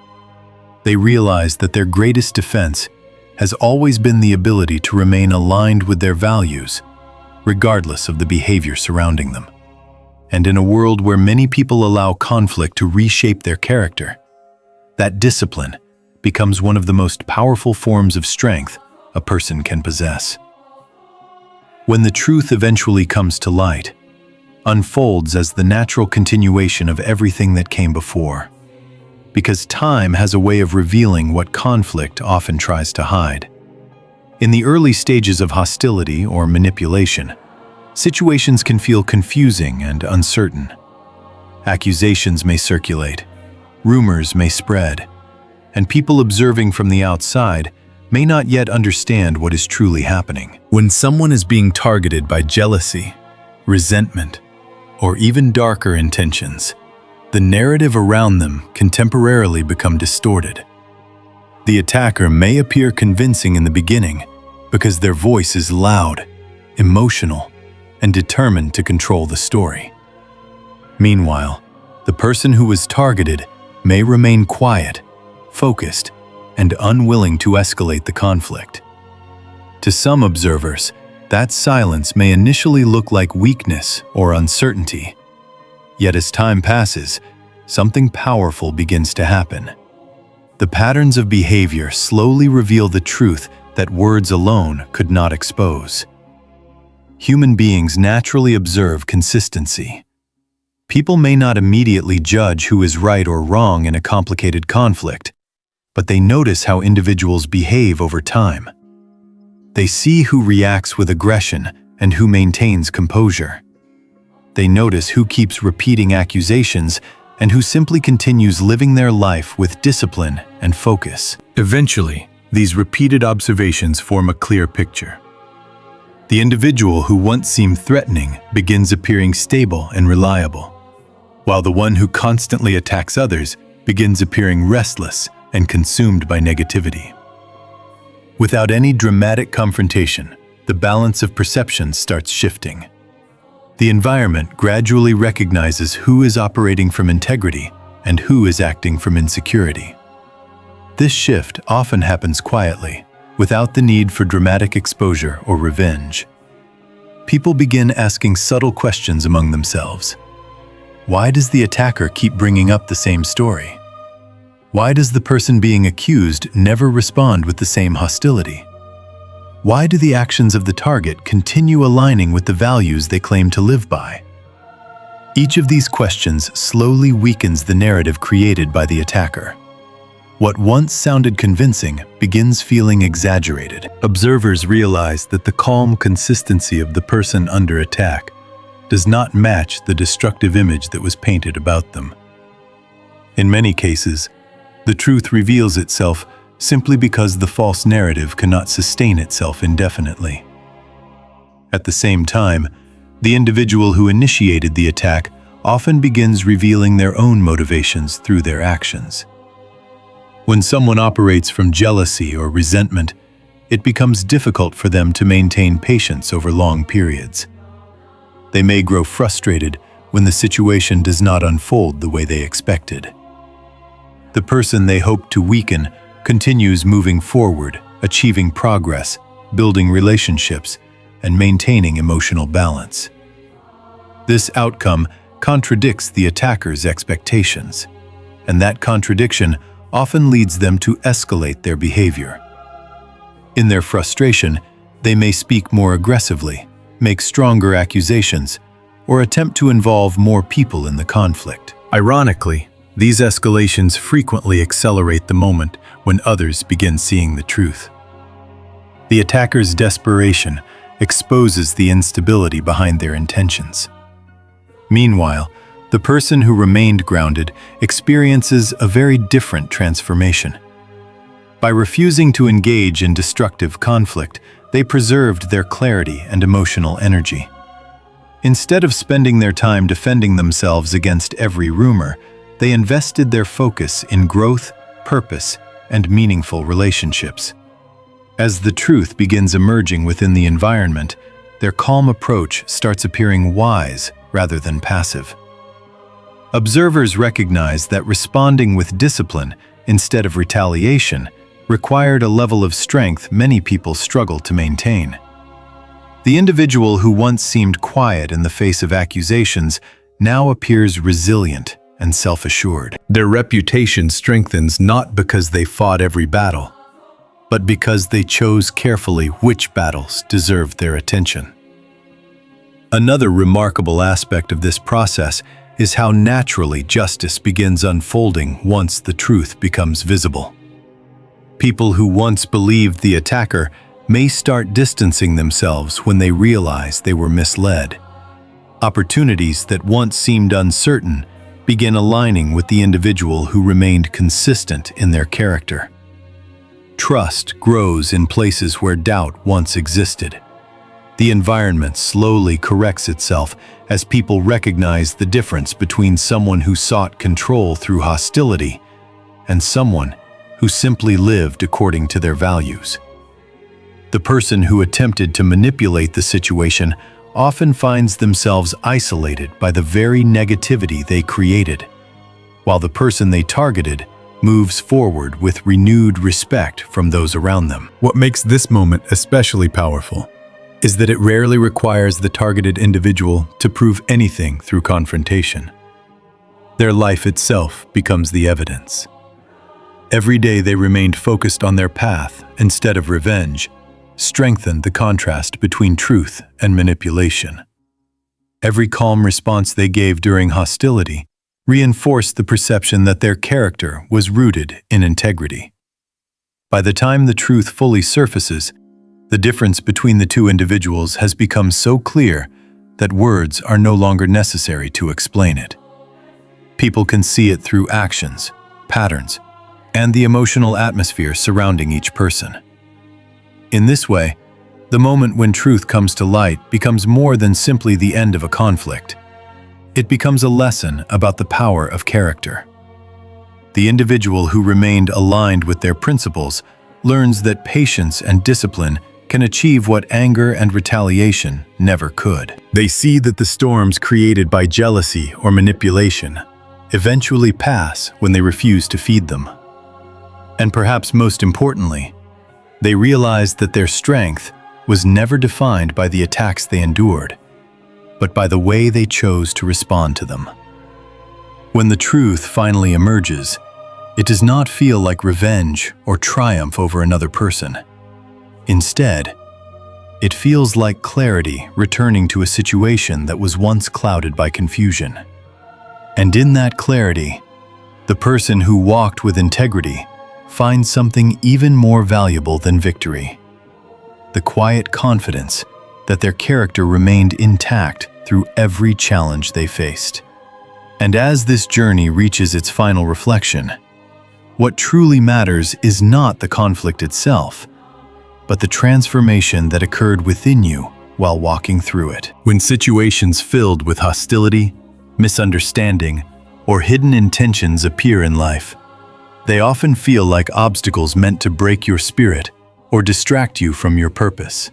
They realize that their greatest defense has always been the ability to remain aligned with their values, regardless of the behavior surrounding them. And in a world where many people allow conflict to reshape their character, that discipline becomes one of the most powerful forms of strength a person can possess. When the truth eventually comes to light, unfolds as the natural continuation of everything that came before. Because time has a way of revealing what conflict often tries to hide. In the early stages of hostility or manipulation, situations can feel confusing and uncertain. Accusations may circulate, rumors may spread, and people observing from the outside may not yet understand what is truly happening. When someone is being targeted by jealousy, resentment, or even darker intentions, the narrative around them can temporarily become distorted. The attacker may appear convincing in the beginning because their voice is loud, emotional, and determined to control the story. Meanwhile, the person who is targeted may remain quiet, focused, and unwilling to escalate the conflict. To some observers, that silence may initially look like weakness or uncertainty. Yet as time passes, something powerful begins to happen. The patterns of behavior slowly reveal the truth that words alone could not expose. human beings naturally observe consistency. People may not immediately judge who is right or wrong in a complicated conflict, but they notice how individuals behave over time. They see who reacts with aggression and who maintains composure. They notice who keeps repeating accusations and who simply continues living their life with discipline and focus. Eventually, these repeated observations form a clear picture. The individual who once seemed threatening begins appearing stable and reliable, while the one who constantly attacks others begins appearing restless and consumed by negativity. Without any dramatic confrontation, the balance of perception starts shifting. The environment gradually recognizes who is operating from integrity and who is acting from insecurity. This shift often happens quietly, without the need for dramatic exposure or revenge. People begin asking subtle questions among themselves. Why does the attacker keep bringing up the same story? Why does the person being accused never respond with the same hostility? Why do the actions of the target continue aligning with the values they claim to live by? Each of these questions slowly weakens the narrative created by the attacker. What once sounded convincing begins feeling exaggerated. Observers realize that the calm consistency of the person under attack does not match the destructive image that was painted about them. In many cases, the truth reveals itself simply because the false narrative cannot sustain itself indefinitely. At the same time, the individual who initiated the attack often begins revealing their own motivations through their actions. When someone operates from jealousy or resentment, it becomes difficult for them to maintain patience over long periods. They may grow frustrated when the situation does not unfold the way they expected. The person they hope to weaken continues moving forward, achieving progress, building relationships, and maintaining emotional balance. This outcome contradicts the attacker's expectations, and that contradiction often leads them to escalate their behavior. In their frustration, they may speak more aggressively, make stronger accusations, or attempt to involve more people in the conflict. Ironically, these escalations frequently accelerate the moment when others begin seeing the truth. The attacker's desperation exposes the instability behind their intentions. Meanwhile, the person who remained grounded experiences a very different transformation. By refusing to engage in destructive conflict, they preserved their clarity and emotional energy. Instead of spending their time defending themselves against every rumor, they invested their focus in growth, purpose, and meaningful relationships. As the truth begins emerging within the environment, their calm approach starts appearing wise rather than passive. Observers recognize that responding with discipline instead of retaliation required a level of strength many people struggle to maintain. The individual who once seemed quiet in the face of accusations now appears resilient and self-assured. Their reputation strengthens not because they fought every battle, but because they chose carefully which battles deserved their attention. Another remarkable aspect of this process is how naturally justice begins unfolding once the truth becomes visible. People who once believed the attacker may start distancing themselves when they realize they were misled. Opportunities that once seemed uncertain begin aligning with the individual who remained consistent in their character. Trust grows in places where doubt once existed. The environment slowly corrects itself as people recognize the difference between someone who sought control through hostility and someone who simply lived according to their values. The person who attempted to manipulate the situation often finds themselves isolated by the very negativity they created, while the person they targeted moves forward with renewed respect from those around them. What makes this moment especially powerful is that it rarely requires the targeted individual to prove anything through confrontation. Their life itself becomes the evidence. Every day they remained focused on their path instead of revenge, strengthened the contrast between truth and manipulation. Every calm response they gave during hostility reinforced the perception that their character was rooted in integrity. By the time the truth fully surfaces, the difference between the two individuals has become so clear that words are no longer necessary to explain it. People can see it through actions, patterns, and the emotional atmosphere surrounding each person. In this way, the moment when truth comes to light becomes more than simply the end of a conflict. It becomes a lesson about the power of character. The individual who remained aligned with their principles learns that patience and discipline can achieve what anger and retaliation never could. They see that the storms created by jealousy or manipulation eventually pass when they refuse to feed them. And perhaps most importantly, they realize that their strength was never defined by the attacks they endured, but by the way they chose to respond to them. When the truth finally emerges, it does not feel like revenge or triumph over another person. Instead, it feels like clarity returning to a situation that was once clouded by confusion. And in that clarity, the person who walked with integrity finds something even more valuable than victory: the quiet confidence that their character remained intact through every challenge they faced. And as this journey reaches its final reflection, what truly matters is not the conflict itself, but the transformation that occurred within you while walking through it. When situations filled with hostility, misunderstanding, or hidden intentions appear in life, they often feel like obstacles meant to break your spirit or distract you from your purpose.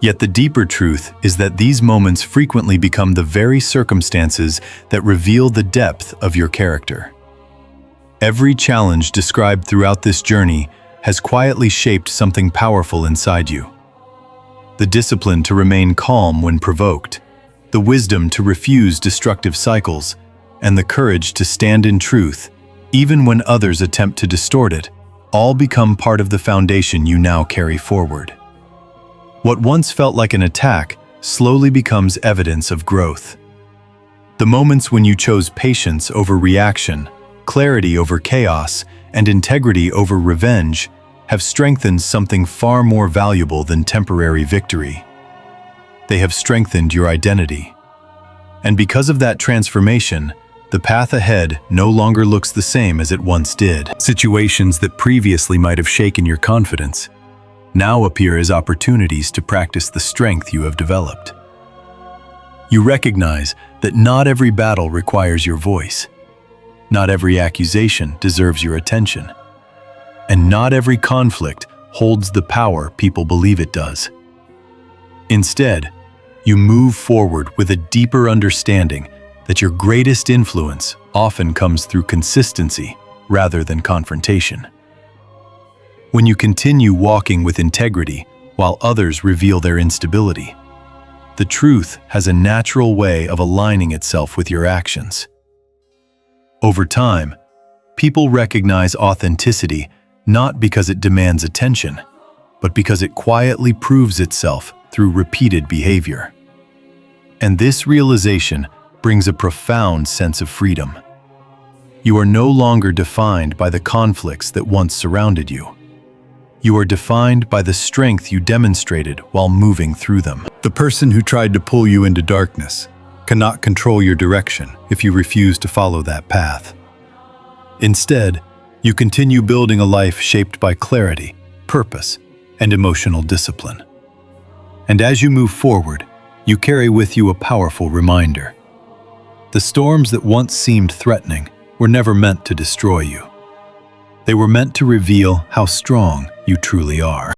Yet the deeper truth is that these moments frequently become the very circumstances that reveal the depth of your character. Every challenge described throughout this journey has quietly shaped something powerful inside you. The discipline to remain calm when provoked, the wisdom to refuse destructive cycles, and the courage to stand in truth, even when others attempt to distort it, all become part of the foundation you now carry forward. What once felt like an attack slowly becomes evidence of growth. The moments when you chose patience over reaction, clarity over chaos, and integrity over revenge have strengthened something far more valuable than temporary victory. They have strengthened your identity. And because of that transformation, the path ahead no longer looks the same as it once did. Situations that previously might have shaken your confidence now appear as opportunities to practice the strength you have developed. You recognize that not every battle requires your voice. Not every accusation deserves your attention. And not every conflict holds the power people believe it does. Instead, you move forward with a deeper understanding that your greatest influence often comes through consistency rather than confrontation. When you continue walking with integrity while others reveal their instability, the truth has a natural way of aligning itself with your actions. Over time, people recognize authenticity not because it demands attention, but because it quietly proves itself through repeated behavior. And this realization brings a profound sense of freedom. You are no longer defined by the conflicts that once surrounded you. You are defined by the strength you demonstrated while moving through them. The person who tried to pull you into darkness cannot control your direction if you refuse to follow that path. Instead, you continue building a life shaped by clarity, purpose, and emotional discipline. And as you move forward, you carry with you a powerful reminder. The storms that once seemed threatening were never meant to destroy you. They were meant to reveal how strong you truly are.